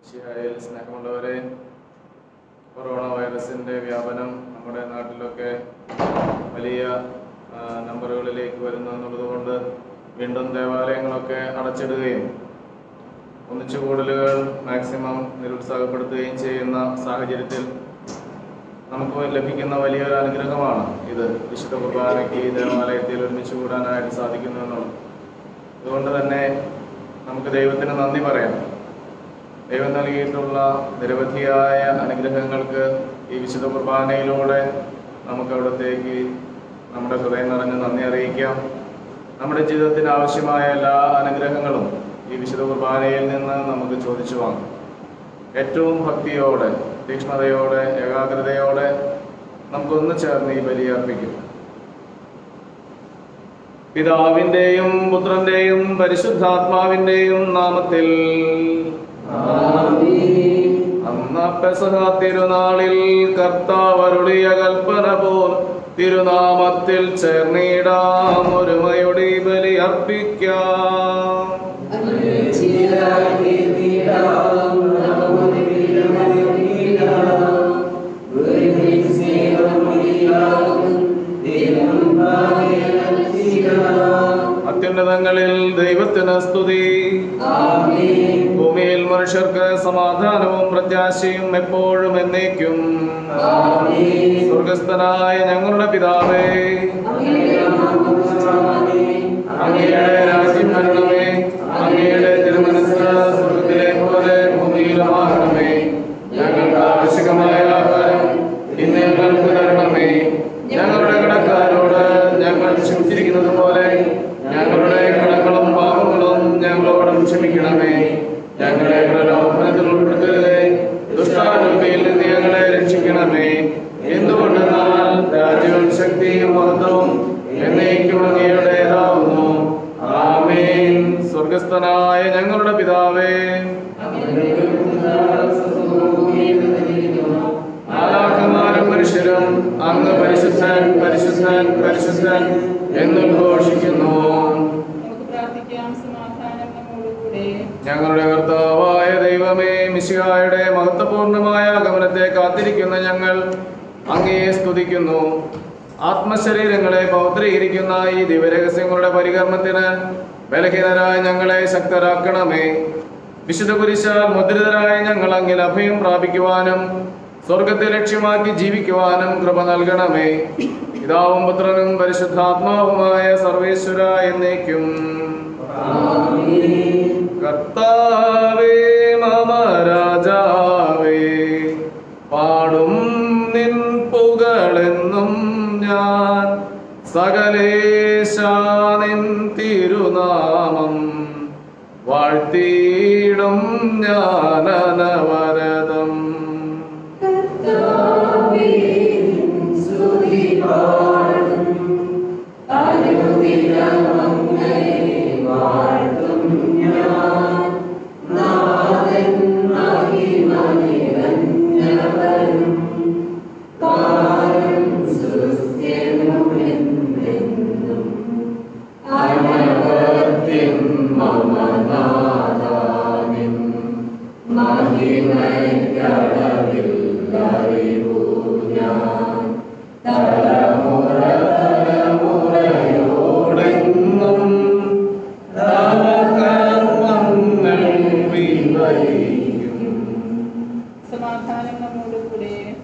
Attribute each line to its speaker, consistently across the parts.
Speaker 1: മിശിഹായിൽ സ്നേഹമുള്ളവരെ, കൊറോണ വൈറസിൻ്റെ വ്യാപനം നമ്മുടെ നാട്ടിലൊക്കെ വലിയ നമ്പറുകളിലേക്ക് വരുന്നു എന്നുള്ളതുകൊണ്ട് വീണ്ടും ദേവാലയങ്ങളൊക്കെ അടച്ചിടുകയും ഒന്നിച്ചുകൂടലുകൾ മാക്സിമം നിരുത്സാഹപ്പെടുത്തുകയും ചെയ്യുന്ന സാഹചര്യത്തിൽ നമുക്ക് ലഭിക്കുന്ന വലിയൊരു അനുഗ്രഹമാണ് ഇത്. വിശുദ്ധ കുർബാനയ്ക്ക് ഈ ദേവാലയത്തിൽ ഒരുമിച്ച് കൂടാനായിട്ട് സാധിക്കുന്നു എന്നുള്ളത്. അതുകൊണ്ട് തന്നെ നമുക്ക് ദൈവത്തിന് നന്ദി പറയാം. ദൈവം നൽകിയിട്ടുള്ള നിരവധിയായ അനുഗ്രഹങ്ങൾക്ക് ഈ വിശുദ്ധ കുർബാനയിലൂടെ നമുക്ക് അവിടത്തേക്ക് നമ്മുടെ ഹൃദയം നിറഞ്ഞ് നന്ദി അറിയിക്കാം. നമ്മുടെ ജീവിതത്തിന് ആവശ്യമായ എല്ലാ അനുഗ്രഹങ്ങളും ഈ വിശുദ്ധ കുർബാനയിൽ നിന്ന് നമുക്ക് ചോദിച്ചു വാങ്ങാം. ഏറ്റവും ഭക്തിയോടെ, തീക്ഷ്ണതയോടെ, ഏകാഗ്രതയോടെ നമുക്കൊന്ന് ചേർന്ന് ഈ ബലി അർപ്പിക്കും. പിതാവിൻ്റെയും പുത്രൻ്റെയും പരിശുദ്ധാത്മാവിൻ്റെയും നാമത്തിൽ. അന്ന് പെസഹ തിരുനാളിൽ കർത്താവ് അരുളിയ കൽപ്പന പോൽ തിരുനാമത്തിൽ ചേർന്നിടാം, ഒരുമയുടെ ബലി അർപ്പിക്കാം. അത്യുന്നതങ്ങളിൽ ദൈവത്തിന് സ്തുതി. ഭൂമിയിൽ മനുഷ്യർക്ക് സമാധാനവും പ്രത്യാശയും എപ്പോഴും എന്നേക്കും. സ്വർഗസ്ഥനായ ഞങ്ങളുടെ പിതാവേ, അങ്ങയുടെ രാജ്യം വരണമേ, അങ്ങയുടെ തിരുമനസ്സ് സ്വർഗത്തിലെ പോലെ ഭൂമിയിലുമാകണമേ. ഞങ്ങൾക്ക് ആവശ്യമായ ആഹാരം ഇന്ന് ഞങ്ങൾക്ക് തരണമേ. ഞങ്ങളുടെ കടക്കാരോട് ഞങ്ങൾ ക്ഷമിച്ചിരിക്കുന്നത് പോലെ ഞങ്ങളുടെ കടങ്ങളും പാപങ്ങളും ഞങ്ങളോടും ക്ഷമിക്കണമേ. ഞങ്ങളെ പ്രലോഭനത്തിൽ ഉൾപ്പെടുത്തരുതേ, ദുഷ്ടാരൂപിയിൽ നിന്ന് ഞങ്ങളെ രക്ഷിക്കണമേ. എന്തുകൊണ്ടെന്നാൽ രാജ്യവും ശക്തിയും മഹത്വവും എന്നേക്കും അങ്ങയുടേതാവുന്നു. ആമേൻ. സ്വർഗസ്ഥനായ ഞങ്ങളുടെ പിതാവേ, മാലാഖമാരും മനുഷ്യരും അങ്ങ് പരിശുദ്ധൻ പരിശുദ്ധൻ പരിശുദ്ധൻ എന്നുഘോഷിക്കുന്നു. ഞങ്ങളുടെ കർത്താവായ ദൈവമേ, മിശിഹായുടെ മഹത്വപൂർണമായ ആഗമനത്തെ കാത്തിരിക്കുന്ന ഞങ്ങൾ അങ്ങയെ സ്തുതിക്കുന്നു. ആത്മശരീരങ്ങളെ പൗത്രീകരിക്കുന്ന ഈ ദിവ്യരഹസ്യങ്ങളുടെ പരികർമ്മത്തിന് ബലഹീനരായ ഞങ്ങളെ ശക്തരാക്കണമേ. വിശുദ്ധ കുരിശാൽ മുദ്രിതരായ ഞങ്ങൾ അങ്ങിൽ അഭയം പ്രാപിക്കുവാനും സ്വർഗത്തെ ലക്ഷ്യമാക്കി ജീവിക്കുവാനും കൃപ നൽകണമേ. പിതാവും പുത്രനും പരിശുദ്ധാത്മാവുമായ സർവേശ്വര എന്നേക്കും. കർത്താവേ മമ രാജാവേ, പാടും നിൻ പുകളെന്നും ഞാൻ. സകലേശാ നിൻ തിരുനാമം വാഴ്ത്തിയിടും ഞാൻ അനവരതം.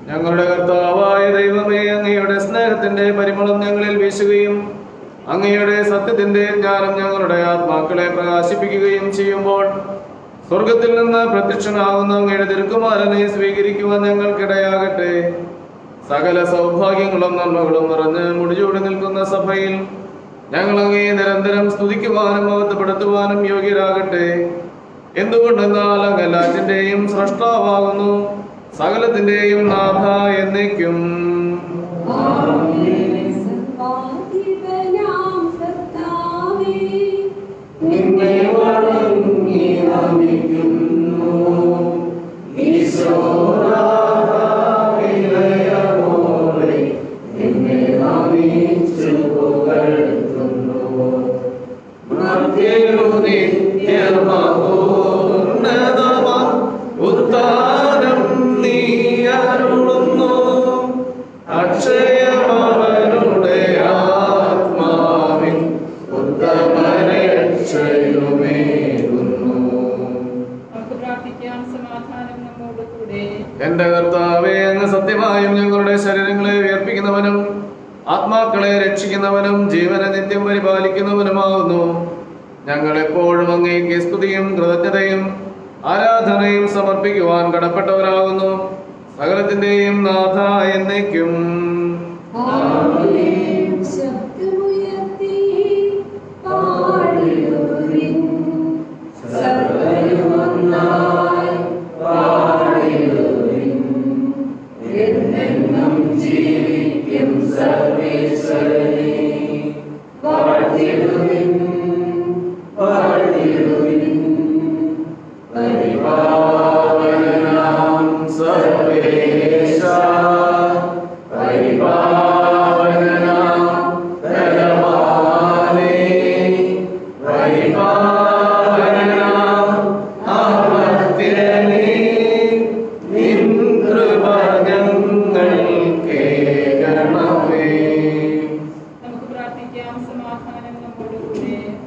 Speaker 1: ഞങ്ങളുടെ കർത്താവായ ദൈവമേ, അങ്ങയുടെ സ്നേഹത്തിന്റെ പരിമളം ഞങ്ങളിൽ വീശുകയും അങ്ങയുടെ സത്യത്തിന്റെ ജ്ഞാനം ഞങ്ങളുടെ ആത്മാക്കളെ പ്രകാശിപ്പിക്കുകയും ചെയ്യുമ്പോൾ സ്വർഗത്തിൽ നിന്ന് പ്രത്യക്ഷനാകുന്ന അങ്ങയുടെ തിരുക്കുമാരനെ സ്വീകരിക്കുവാൻ ഞങ്ങൾക്കിടയാകട്ടെ. സകല സൗഭാഗ്യങ്ങളും നന്മകളും നിറഞ്ഞ് മുടിചൂടി നിൽക്കുന്ന സഭയിൽ ഞങ്ങൾ അങ്ങയെ നിരന്തരം സ്തുതിക്കുവാനും മഹത്വപ്പെടുത്തുവാനും യോഗ്യരാകട്ടെ. എന്തുകൊണ്ടെന്നാൽ അങ്ങ് എല്ലാറ്റിന്റെയും സ്രഷ്ടാവാകുന്നു, സകലത്തിന്റെയും നാഥ എന്നേക്കും.
Speaker 2: നിത്യമാ
Speaker 1: എന്റെ കർത്താവേ, അങ്ങ് സത്യമായും ഞങ്ങളുടെ ശരീരങ്ങളെ ഉയർപ്പിക്കുന്നവനും ആത്മാക്കളെ രക്ഷിക്കുന്നവനും ജീവനെ നിത്യം പരിപാലിക്കുന്നവനുമാകുന്നു. ഞങ്ങൾ എപ്പോഴും അങ്ങേക്ക് സ്തുതിയും കൃതജ്ഞതയും ആരാധനയും സമർപ്പിക്കുവാൻ കടപ്പെട്ടവരാകുന്നു. സകലത്തിന്റെയും നാഥ എന്നേക്കും.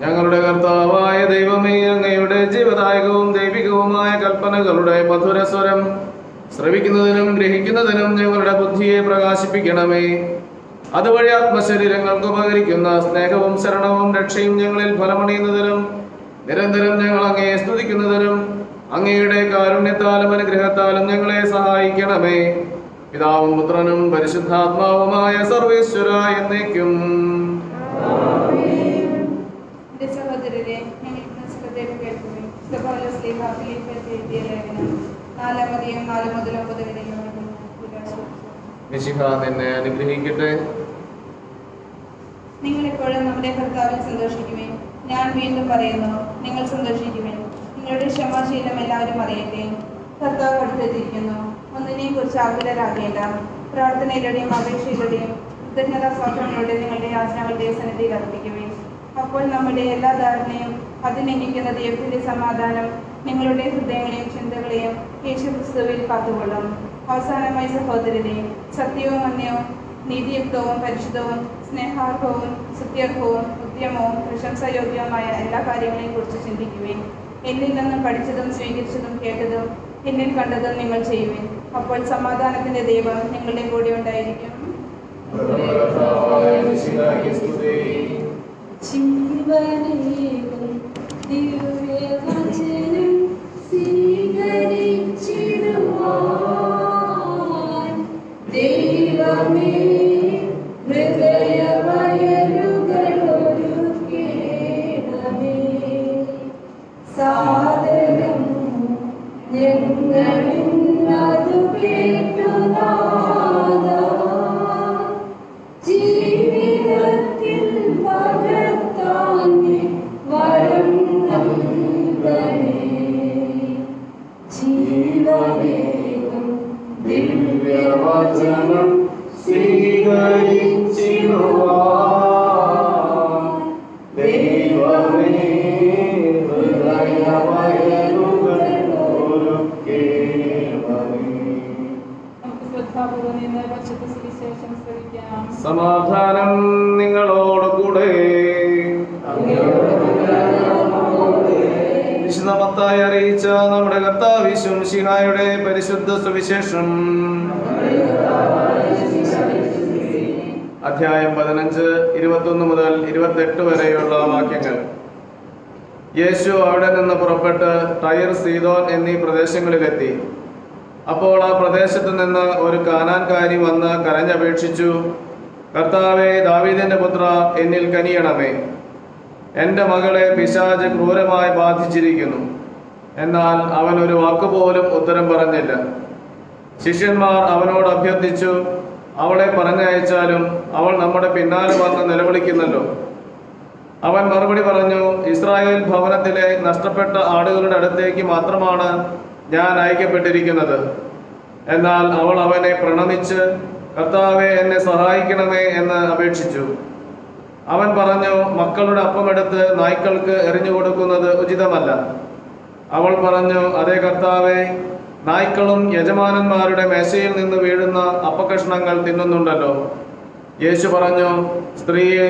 Speaker 1: ഞങ്ങളുടെ കർത്താവായ ദൈവമേ, അങ്ങയുടെ ജീവദായകവും ദൈവികവുമായ കൽപ്പനകളുടെ മധുരസ്വരം ശ്രവിക്കുന്നതിനും ഗ്രഹിക്കുന്നതിനും ഞങ്ങളുടെ ബുദ്ധിയെ പ്രകാശിപ്പിക്കണമേ. അതുവഴി ആത്മശരീരങ്ങൾക്ക് ഉപകരിക്കുന്ന സ്നേഹവും ശരണവും രക്ഷയും ഞങ്ങളിൽ ഫലമണിയുന്നതിനും നിരന്തരം ഞങ്ങൾ അങ്ങയെ സ്തുതിക്കുന്നതിനും അങ്ങയുടെ കാരുണ്യത്താലും അനുഗ്രഹത്താലും ഞങ്ങളെ സഹായിക്കണമേ. പിതാവും പുത്രനും പരിശുദ്ധാത്മാവുമായ സർവേശ്വര എന്നേക്കും. മിശിഹ നിന്നെ അനുഗ്രഹിക്കട്ടെ.
Speaker 2: നിങ്ങൾ എപ്പോഴും നമ്മുടെ കർത്താവിൽ സന്തോഷിക്കുമേ. ഞാൻ വീണ്ടും പറയുന്നു, നിങ്ങൾ സന്തോഷിക്കുമേ. നിങ്ങളുടെ ക്ഷമാശീലം എല്ലാവരും അറിയട്ടെ. കർത്താവ് അടുത്തെത്തിയിരിക്കുന്നു. ഒന്നിനെയും കുറിച്ച് ആകുലരാകേണ്ട. പ്രാർത്ഥനയിലൂടെയും അപേക്ഷയിലൂടെയും കൃതജ്ഞതാ സ്തോത്രങ്ങളോടെ നിങ്ങളുടെ യാചനകളുടെ സന്നിധിയിൽ അർപ്പിക്കുമേ. അപ്പോൾ നമ്മുടെ എല്ലാ ധാരണയും അതിനെനിക്കുന്ന ദൈവത്തിന്റെ സമാധാനം നിങ്ങളുടെ ഹൃദയങ്ങളെയും ചിന്തകളെയും യേശുക്രിസ്തുവിൽ കാത്തുകൊള്ളും. അവസാനമായി സഹോദരരെ, സത്യവും അന്യവും നീതിയുക്തവും പരിശുദ്ധവും സ്നേഹാർഹവും സത്യർഹവും ഉദ്യമവും പ്രശംസായോഗ്യവുമായ എല്ലാ കാര്യങ്ങളെയും കുറിച്ച് ചിന്തിക്കുവേൻ. എന്നിൽ നിന്നും പഠിച്ചതും സ്വീകരിച്ചതും കേട്ടതും എന്നിൽ കണ്ടതും നിങ്ങൾ ചെയ്യുവേൻ. അപ്പോൾ സമാധാനത്തിന്റെ ദൈവം നിങ്ങളുടെ കൂടെ ഉണ്ടായിരിക്കും.
Speaker 3: ദൈവമേ, ഹൃദയവയലുകളൊരുക്കേണമേ. സാദരം ഞങ്ങളിന്നതു കേട്ടു നാഥാ. ജീവിതത്തിൽ പകർത്താൻ വരം നൽകണേ. ജീവവേഗം ദിവ്യവചനം സ്വീകരിച്ചിടുവാൻ ദൈവമേ, ഹൃദയവയലുകളൊരുക്കേണമേ.
Speaker 1: സമാധാനം നിങ്ങളോടുകൂടെ. വിശുദ്ധ മത്തായി അറിയിച്ച നമ്മുടെ കർത്താവ് യേശു മിശിഹായുടെ പരിശുദ്ധ സുവിശേഷം അധ്യായം 15 21 മുതൽ 28 വരെയുള്ള വാക്യങ്ങൾ. യേശു അവിടെ നിന്ന് പുറപ്പെട്ട് ടയർ, സീദോൻ എന്നീ പ്രദേശങ്ങളിലെത്തി. അപ്പോൾ ആ പ്രദേശത്ത് നിന്ന് ഒരു കാനാൻകാരി വന്ന് കരഞ്ഞപേക്ഷിച്ചു, കർത്താവേ, ദാവീദിന്റെ പുത്ര, എന്നിൽ കനിയണമേ. എൻ്റെ മകളെ പിശാച് ക്രൂരമായി ബാധിച്ചിരിക്കുന്നു. എന്നാൽ അവൻ ഒരു വാക്കുപോലും ഉത്തരം പറഞ്ഞില്ല. ശിഷ്യന്മാർ അവനോട് അഭ്യർത്ഥിച്ചു, അവളെ പറഞ്ഞയച്ചാലും അവൾ നമ്മുടെ പിന്നാലെ വന്ന് നിലവിളിക്കുന്നല്ലോ. അവൻ മറുപടി പറഞ്ഞു, ഇസ്രായേൽ ഭവനത്തിലെ നഷ്ടപ്പെട്ട ആടുകളുടെ അടുത്തേക്ക് മാത്രമാണ് ഞാൻ അയക്കപ്പെട്ടിരിക്കുന്നത്. എന്നാൽ അവൾ അവനെ പ്രണമിച്ച്, കർത്താവേ, എന്നെ സഹായിക്കണമേ എന്ന് അപേക്ഷിച്ചു. അവൻ പറഞ്ഞു, മക്കളുടെ അപ്പമെടുത്ത് നായ്ക്കൾക്ക് എറിഞ്ഞു കൊടുക്കുന്നത് ഉചിതമല്ല. അവൾ പറഞ്ഞു, അതേ കർത്താവേ, നായ്ക്കളും യജമാനന്മാരുടെ മേശയിൽ നിന്ന് വീഴുന്ന അപ്പകഷ്ണങ്ങൾ തിന്നുന്നുണ്ടല്ലോ. യേശു പറഞ്ഞു, സ്ത്രീയെ,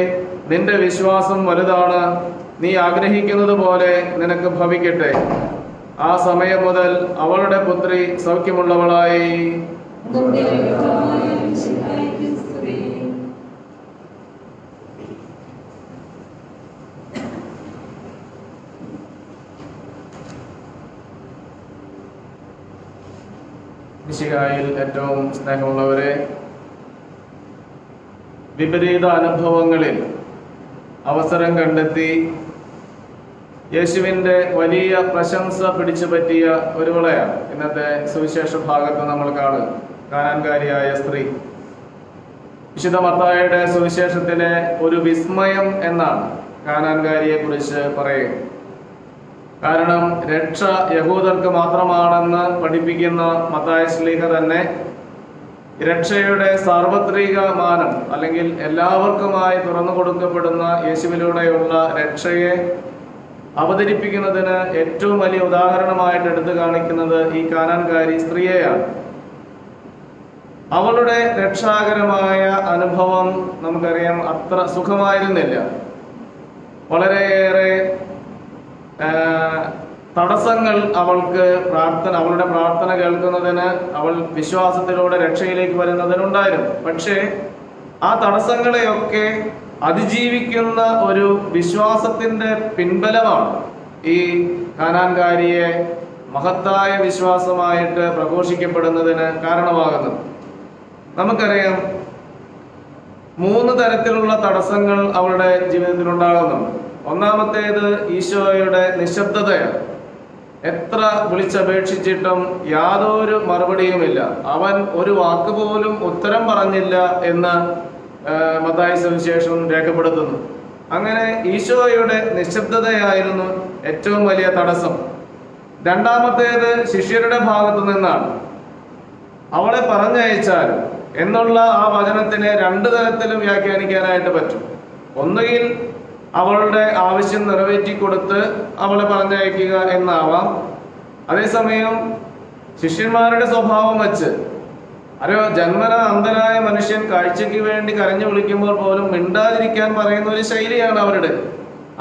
Speaker 1: നിന്റെ വിശ്വാസം വലുതാണ്. നീ ആഗ്രഹിക്കുന്നത് പോലെ നിനക്ക് ഭവിക്കട്ടെ. ആ സമയം മുതൽ അവളുടെ പുത്രി സൗഖ്യമുള്ളവളായി. മിശിഹായിൽ ഏറ്റവും സ്നേഹമുള്ളവരെ, വിപരീത അനുഭവങ്ങളിൽ അവസരം കണ്ടെത്തി യേശുവിൻ്റെ വലിയ പ്രശംസ പിടിച്ചു പറ്റിയ ഒരുവളെയാണ് ഇന്നത്തെ സുവിശേഷ ഭാഗത്ത് നമ്മൾ കാണുക. കാനാൻകാരിയായ സ്ത്രീ. വിശുദ്ധ മത്തായിയുടെ സുവിശേഷത്തിലെ ഒരു വിസ്മയം എന്നാണ് കാനാൻകാരിയെ കുറിച്ച് പറയുക. കാരണം രക്ഷ യഹൂദർക്ക് മാത്രമാണെന്ന് പഠിപ്പിക്കുന്ന മത്തായി ശ്ലീഹ തന്നെ രക്ഷയുടെ സാർവത്രിക മാനം അല്ലെങ്കിൽ എല്ലാവർക്കുമായി തുറന്നു കൊടുക്കപ്പെടുന്ന യേശുവിലൂടെയുള്ള രക്ഷയെ അവതരിപ്പിക്കുന്നതിന് ഏറ്റവും വലിയ ഉദാഹരണമായിട്ട് എടുത്തു കാണിക്കുന്നത് ഈ കാനാൻകാരി സ്ത്രീയെയാണ്. അവളുടെ രക്ഷാകരമായ അനുഭവം നമുക്കറിയാം അത്ര സുഖമായിരുന്നില്ല. വളരെയേറെ തടസ്സങ്ങൾ അവൾക്ക് അവളുടെ പ്രാർത്ഥന കേൾക്കുന്നതിന്, അവൾ വിശ്വാസത്തിലൂടെ രക്ഷയിലേക്ക് വരുന്നതിനുണ്ടായിരുന്നു. പക്ഷേ ആ തടസ്സങ്ങളെയൊക്കെ അതിജീവിക്കുന്ന ഒരു വിശ്വാസത്തിന്റെ പിൻബലമാണ് ഈ കാനാൻകാരിയെ മഹത്തായ വിശ്വാസമായിട്ട് പ്രഘോഷിക്കപ്പെടുന്നതിന് കാരണമാകുന്നത്. നമുക്കറിയാം 3 തരത്തിലുള്ള തടസ്സങ്ങൾ അവളുടെ ജീവിതത്തിൽ ഉണ്ടാകുന്നുണ്ട്. ഒന്നാമത്തേത് ഈശോയുടെ നിശബ്ദതയാണ്. എത്ര വിളിച്ചപേക്ഷിച്ചിട്ടും യാതൊരു മറുപടിയുമില്ല. അവൻ ഒരു വാക്ക് പോലും ഉത്തരം പറഞ്ഞില്ല എന്ന് മത്തായി സുവിശേഷം രേഖപ്പെടുത്തുന്നു. അങ്ങനെ ഈശോയുടെ നിശബ്ദതയായിരുന്നു ഏറ്റവും വലിയ തടസ്സം. രണ്ടാമത്തേത് ശിഷ്യരുടെ ഭാഗത്തു നിന്നാണ്. അവളെ പറഞ്ഞയച്ചാൽ എന്നുള്ള ആ വചനത്തിനെ 2 തരത്തിലും വ്യാഖ്യാനിക്കാനായിട്ട് പറ്റും. ഒന്നുകിൽ അവളുടെ ആവശ്യം നിറവേറ്റിക്കൊടുത്ത് അവളെ പറഞ്ഞയക്കുക എന്നാവാം. അതേസമയം ശിഷ്യന്മാരുടെ സ്വഭാവം വെച്ച് ജന്മന അന്ധനായ മനുഷ്യൻ കാഴ്ചയ്ക്ക് വേണ്ടി കരഞ്ഞു വിളിക്കുമ്പോൾ പോലും മിണ്ടാതിരിക്കാൻ പറയുന്ന ഒരു ശൈലിയാണ് അവരുടെ.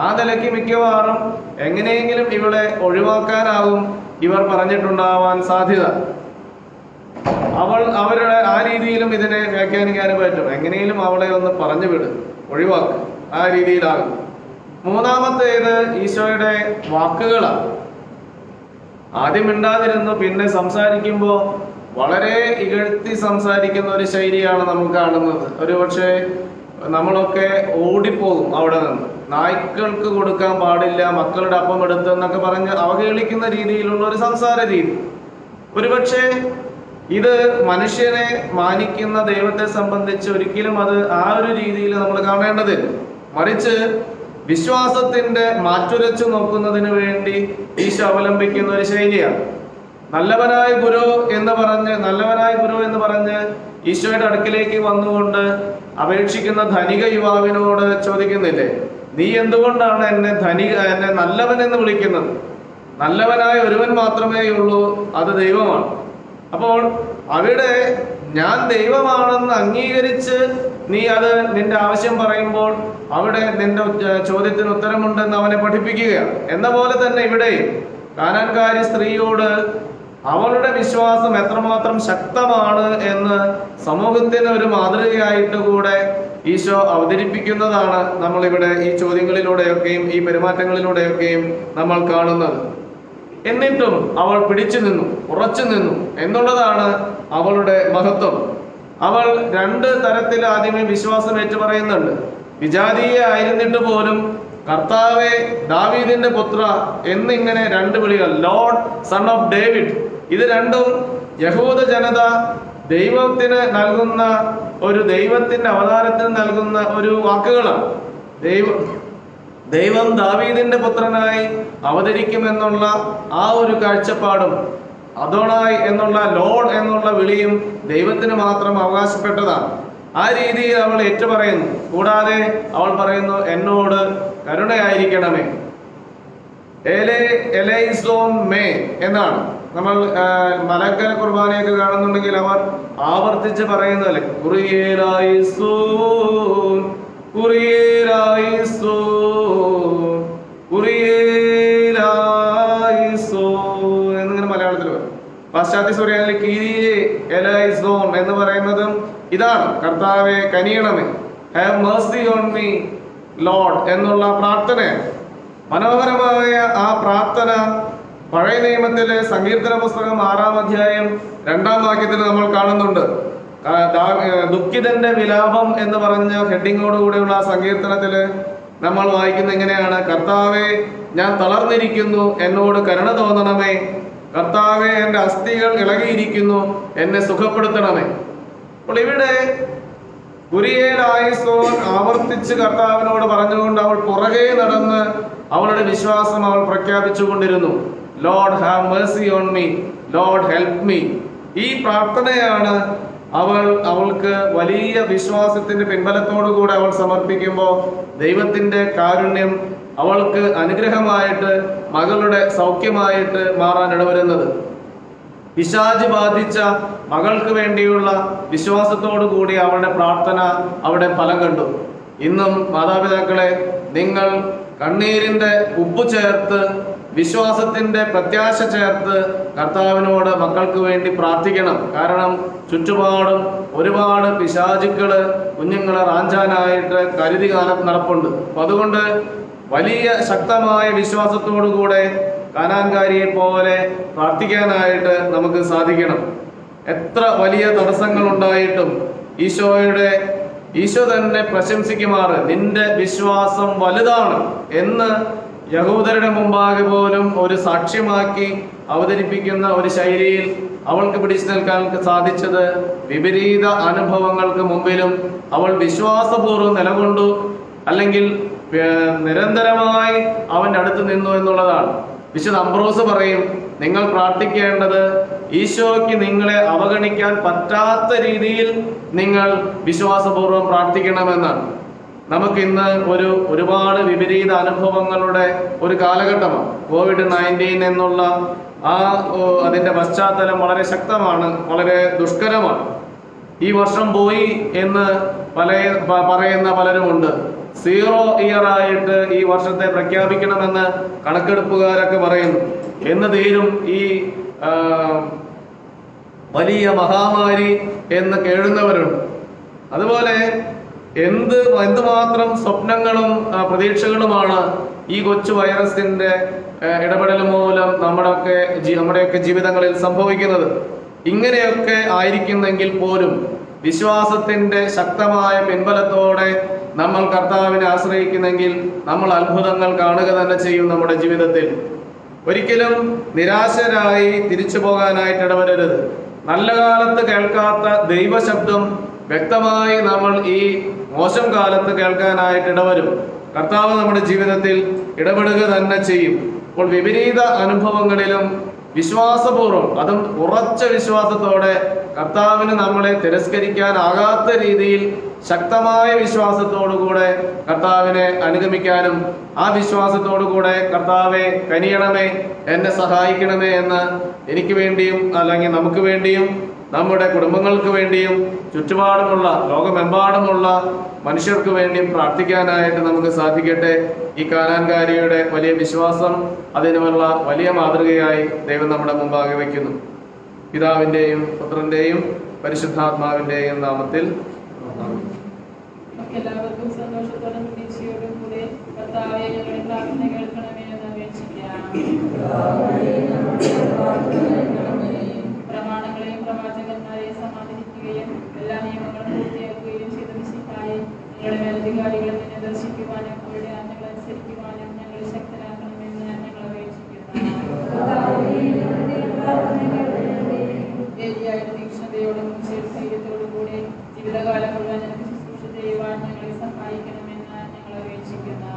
Speaker 1: ആ നിലയ്ക്ക് മിക്കവാറും എങ്ങനെയെങ്കിലും ഇവളെ ഒഴിവാക്കാനാവും ഇവർ പറഞ്ഞിട്ടുണ്ടാവാൻ സാധ്യത. അവരുടെ ആ രീതിയിലും ഇതിനെ വ്യാഖ്യാനിക്കാനും പറ്റും. എങ്ങനെയും അവളെ ഒന്ന് പറഞ്ഞു വിടും, ഒഴിവാക്കും, ആ രീതിയിലാകും. മൂന്നാമത്തേത് ഈശോയുടെ വാക്കുകളാണ്. ആദ്യം മിണ്ടാതിരുന്നു, പിന്നെ സംസാരിക്കുമ്പോൾ വളരെ ഇകഴ്ത്തി സംസാരിക്കുന്ന ഒരു ശൈലിയാണ് നമ്മൾ കാണുന്നത്. ഒരുപക്ഷെ നമ്മളൊക്കെ ഓടിപ്പോകും അവിടെ നിന്ന്. നായ്ക്കൾക്ക് കൊടുക്കാൻ പാടില്ല, മക്കളുടെ അപ്പം എടുത്ത് എന്നൊക്കെ പറഞ്ഞ് അവഹേളിക്കുന്ന രീതിയിലുള്ള ഒരു സംസാര രീതി. ഒരുപക്ഷെ ഇത് മനുഷ്യനെ മാനിക്കുന്ന ദൈവത്തെ സംബന്ധിച്ച് ഒരിക്കലും അത് ആ ഒരു രീതിയിൽ നമ്മൾ കാണേണ്ടതില്ല. മറിച്ച് വിശ്വാസത്തിന്റെ മാറ്റുരച്ചു നോക്കുന്നതിന് വേണ്ടി ഈശോ അവലംബിക്കുന്ന ഒരു ശൈലിയാണ്. നല്ലവനായ ഗുരു എന്ന് പറഞ്ഞ് ഈശോയുടെ അടുക്കിലേക്ക് വന്നുകൊണ്ട് അപേക്ഷിക്കുന്ന ധനിക യുവാവിനോട് ചോദിക്കുന്നില്ലേ, നീ എന്തുകൊണ്ടാണ് എന്നെ നല്ലവൻ എന്ന് വിളിക്കുന്നത്? നല്ലവനായ ഒരുവൻ മാത്രമേ ഉള്ളൂ, അത് ദൈവമാണ്. അപ്പോൾ അവിടെ ഞാൻ ദൈവമാണെന്ന് അംഗീകരിച്ച് നീ നിന്റെ ആവശ്യം പറയുമ്പോൾ അവിടെ നിന്റെ ചോദ്യത്തിന് ഉത്തരമുണ്ടെന്ന് അവനെ പഠിപ്പിക്കുകയാണ്. എന്ന പോലെ തന്നെ ഇവിടെ കാനാൻകാരി സ്ത്രീയോട് അവളുടെ വിശ്വാസം എത്രമാത്രം ശക്തമാണ് എന്ന് സമൂഹത്തിന് ഒരു മാതൃകയായിട്ട് കൂടെ ഈശോ അവതരിപ്പിക്കുന്നതാണ് നമ്മളിവിടെ ഈ ചോദ്യങ്ങളിലൂടെയൊക്കെയും ഈ പെരുമാറ്റങ്ങളിലൂടെയൊക്കെയും നമ്മൾ കാണുന്നത്. എന്നിട്ടും അവൾ പിടിച്ചു നിന്നു, ഉറച്ചു നിന്നു എന്നുള്ളതാണ് അവളുടെ മഹത്വം. അവൾ 2 തരത്തിൽ ആദ്യമേ വിശ്വാസം ഏറ്റുപറയുന്നുണ്ട്. വിജാതീയ ആയിരുന്നിട്ട് പോലും കർത്താവേ, ദാവീദിന്റെ പുത്ര എന്നിങ്ങനെ 2 വിളികൾ, ലോർഡ്, സൺ ഓഫ് ഡേവിഡ്, ഇത് രണ്ടും യഹൂദ ജനത ദൈവത്തിന് നൽകുന്ന ദൈവത്തിന്റെ അവതാരത്തിന് നൽകുന്ന ഒരു വാക്കുകളാണ്. ദൈവം ദാവീദിന്റെ പുത്രനായി അവതരിക്കുമെന്നുള്ള ആ ഒരു കാഴ്ചപ്പാടും അദോണായി എന്നുള്ള ലോർഡ് എന്നുള്ള വിളിയും ദൈവത്തിന് മാത്രം അവകാശപ്പെട്ടതാണ്. ആ രീതിയിൽ അവൾ ഏറ്റുപറയുന്നു. കൂടാതെ അവൾ പറയുന്നു, എന്നോട് കരുണയായിരിക്കണമേ. എലൈസോം മേ എന്നാണ് നമ്മൾ മലക്കര കുർബാനയൊക്കെ കാണുന്നുണ്ടെങ്കിൽ അവർ ആവർത്തിച്ച് പറയുന്നതല്ലേ, കുറിയേലായിസോൻ കുറിയേലായിസോൻ കുറിയേലായിസോൻ. പാശ്ചാത്യ സുറിയാനിൽ കീരിയെ എലൈസോൺ എന്ന് പറയുന്നതും ഇതാണ്, കർത്താവെ കനിയണമേ, have mercy on me Lord എന്നുള്ള പ്രാർത്ഥന. മനോഹരമായ ആ പ്രാർത്ഥന പഴയ നിയമത്തിലെ സങ്കീർത്തന പുസ്തകം 6-ാം അധ്യായം 2-ാം വാക്യത്തിൽ നമ്മൾ കാണുന്നുണ്ട്. ദുഃഖിതന്റെ വിലാപം എന്ന് പറഞ്ഞ ഹെഡിങ്ങോടുകൂടിയുള്ള ആ സങ്കീർത്തനത്തില് നമ്മൾ വായിക്കുന്ന എങ്ങനെയാണ്, കർത്താവെ ഞാൻ തളർന്നിരിക്കുന്നു, എന്നോട് കരുണ തോന്നണമേ, കർത്താവെ എൻ്റെ അസ്ഥികൾ ഇളകിയിരിക്കുന്നു, എന്നെ സുഖപ്പെടുത്തണമേ. അപ്പോൾ ഇവിടെ കുരിയേലായിസോൻ ആവർത്തിച്ച് കർത്താവിനോട് പറഞ്ഞുകൊണ്ട് അവൾ പുറകെ നടന്ന് അവളുടെ വിശ്വാസം അവൾ പ്രഖ്യാപിച്ചുകൊണ്ടിരുന്നു. Lord have mercy on me, Lord help me. ഈ പ്രാർത്ഥനയാണ് അവൾക്ക് വലിയ വിശ്വാസത്തിന്റെ പിൻബലത്തോടുകൂടെ അവൾ സമർപ്പിക്കുമ്പോൾ ദൈവത്തിന്റെ കാരുണ്യം അവൾക്ക് അനുഗ്രഹമായിട്ട്, മകളുടെ സൗഖ്യമായിട്ട് മാറാൻ ഇടവരുന്നത്. പിശാച് ബാധിച്ച മകൾക്ക് വേണ്ടിയുള്ള വിശ്വാസത്തോടു കൂടി അവളുടെ പ്രാർത്ഥന അവിടെ ഫലം കണ്ടു. ഇന്നും മാതാപിതാക്കളെ, നിങ്ങൾ കണ്ണീരിന്റെ ഉപ്പ് ചേർത്ത് വിശ്വാസത്തിന്റെ പ്രത്യാശ ചേർത്ത് കർത്താവിനോട് മക്കൾക്ക് വേണ്ടി പ്രാർത്ഥിക്കണം. കാരണം ചുറ്റുപാടും ഒരുപാട് പിശാചുക്കള് കുഞ്ഞുങ്ങളെ റാഞ്ചാനായിട്ട് കരുതി കാലം നടപ്പുണ്ട്. അപ്പൊ അതുകൊണ്ട് വലിയ ശക്തമായ വിശ്വാസത്തോടുകൂടെ കാനാൻകാരിയെ പോലെ പ്രാർത്ഥിക്കാനായിട്ട് നമുക്ക് സാധിക്കണം. എത്ര വലിയ തടസ്സങ്ങൾ ഉണ്ടായിട്ടും ഈശോ തന്നെ പ്രശംസിക്കുമാറ്, നിന്റെ വിശ്വാസം വലുതാണ് എന്ന് യഹൂദരുടെ മുമ്പാകെ പോലും ഒരു സാക്ഷ്യമാക്കി അവതരിപ്പിക്കുന്ന ഒരു ശൈലിയിൽ അവൾക്ക് പിടിച്ചു നിൽക്കാൻ സാധിച്ചത് വിപരീത അനുഭവങ്ങൾക്ക് മുമ്പിലും അവൾ വിശ്വാസപൂർവ്വം നിലകൊണ്ടു, അല്ലെങ്കിൽ നിരന്തരമായി അവൻ്റെ അടുത്ത് നിന്നു എന്നുള്ളതാണ്. വിശുദ്ധ അംബ്രോസ് പറയും, നിങ്ങൾ പ്രാർത്ഥിക്കേണ്ടത് ഈശോയ്ക്ക് നിങ്ങളെ അവഗണിക്കാൻ പറ്റാത്ത രീതിയിൽ നിങ്ങൾ വിശ്വാസപൂർവ്വം പ്രാർത്ഥിക്കണമെന്നാണ്. നമുക്കിന്ന് ഒരുപാട് വിപരീത അനുഭവങ്ങളുടെ ഒരു കാലഘട്ടമാണ്. COVID-19 എന്നുള്ള അതിന്റെ പശ്ചാത്തലം വളരെ ശക്തമാണ്, വളരെ ദുഷ്കരമാണ്. ഈ വർഷം പോയി എന്ന് പറയുന്ന പലരുമുണ്ട്. 0 ഇയർ ആയിട്ട് ഈ വർഷത്തെ പ്രഖ്യാപിക്കണമെന്ന് കണക്കെടുപ്പുകാരൊക്കെ പറയുന്നു. എന്ന് തീരും ഈ വലിയ മഹാമാരി എന്ന് കേഴുന്നവരുണ്ട്. അതുപോലെ എന്തുമാത്രം സ്വപ്നങ്ങളും പ്രതീക്ഷകളുമാണ് ഈ കൊച്ചു വൈറസിന്റെ ഇടപെടൽ മൂലം നമ്മുടെയൊക്കെ ജീവിതങ്ങളിൽ സംഭവിക്കുന്നത്. ഇങ്ങനെയൊക്കെ ആയിരിക്കുന്നെങ്കിൽ പോലും വിശ്വാസത്തിന്റെ ശക്തമായ പിൻബലത്തോടെ നമ്മൾ കർത്താവിനെ ആശ്രയിക്കുന്നെങ്കിൽ നമ്മൾ അത്ഭുതങ്ങൾ കാണുക തന്നെ ചെയ്യും നമ്മുടെ ജീവിതത്തിൽ. ഒരിക്കലും നിരാശരായി തിരിച്ചു പോകാനായിട്ട് ഇടവരരുത്. നല്ല കാലത്ത് കേൾക്കാത്ത ദൈവശബ്ദം വ്യക്തമായി നമ്മൾ ഈ മോശം കാലത്ത് കേൾക്കാനായിട്ട് ഇടവരും. കർത്താവ് നമ്മുടെ ജീവിതത്തിൽ ഇടപെടുക തന്നെ ചെയ്യും. അപ്പോൾ വിപരീത അനുഭവങ്ങളിലും വിശ്വാസപൂർവ്വം, അതും ഉറച്ച വിശ്വാസത്തോടെ കർത്താവിന് നമ്മളെ തിരസ്കരിക്കാനാകാത്ത രീതിയിൽ ശക്തമായ വിശ്വാസത്തോടുകൂടെ കർത്താവിനെ അനുഗമിക്കാനും ആ വിശ്വാസത്തോടുകൂടെ കർത്താവെ കനിയണമേ, എന്നെ സഹായിക്കണമേ എന്ന് എനിക്ക് വേണ്ടിയും അല്ലെങ്കിൽ നമുക്ക് വേണ്ടിയും നമ്മുടെ കുടുംബങ്ങൾക്ക് വേണ്ടിയും ചുറ്റുപാടുമുള്ള ലോകമെമ്പാടുമുള്ള മനുഷ്യർക്ക് വേണ്ടിയും പ്രാർത്ഥിക്കാനായിട്ട് നമുക്ക് സാധിക്കട്ടെ. ഈ കാനാൻകാരിയുടെ വലിയ വിശ്വാസം അതിനുള്ള വലിയ മാതൃകയായി ദൈവം നമ്മുടെ മുമ്പാകെ വയ്ക്കുന്നു. പിതാവിൻ്റെയും പുത്രൻ്റെയും പരിശുദ്ധാത്മാവിൻ്റെയും നാമത്തിൽ
Speaker 3: എല്ലാവർക്കും സന്തോഷത്തോടും പ്രതീക്ഷയോടും കൂടെ കർത്താവേ ഞങ്ങളുടെ പ്രാർത്ഥന കേൾക്കണമേ എന്ന് അപേക്ഷിക്കാം. പ്രമാണങ്ങളെയും പ്രവാചകന്മാരെയും സമാധാനിക്കുകയും എല്ലാ നിയമങ്ങളും പൂർത്തിയാക്കുകയും ചെയ്ത മിശിഹായെ ഞങ്ങളുടെ മേലധികാരികളിൽ നിന്നെ ദർശിക്കുവാനും അവരുടെ ആജ്ഞകൾ അനുസരിക്കുവാനും ഞങ്ങളെ ശക്തരാക്കണമെന്ന് ഞങ്ങൾ അപേക്ഷിക്കുന്നു. ഏരിയായ തീക്ഷ്ണതയോടും ധൈര്യത്തോടും കൂടെ ജീവിതകാലം മുഴുവൻ ഞങ്ങൾക്ക് ശുശ്രൂഷ ചെയ്യുവാൻ ഞങ്ങളെ സഹായിക്കണമെന്ന് ഞങ്ങൾ അപേക്ഷിക്കുന്നു.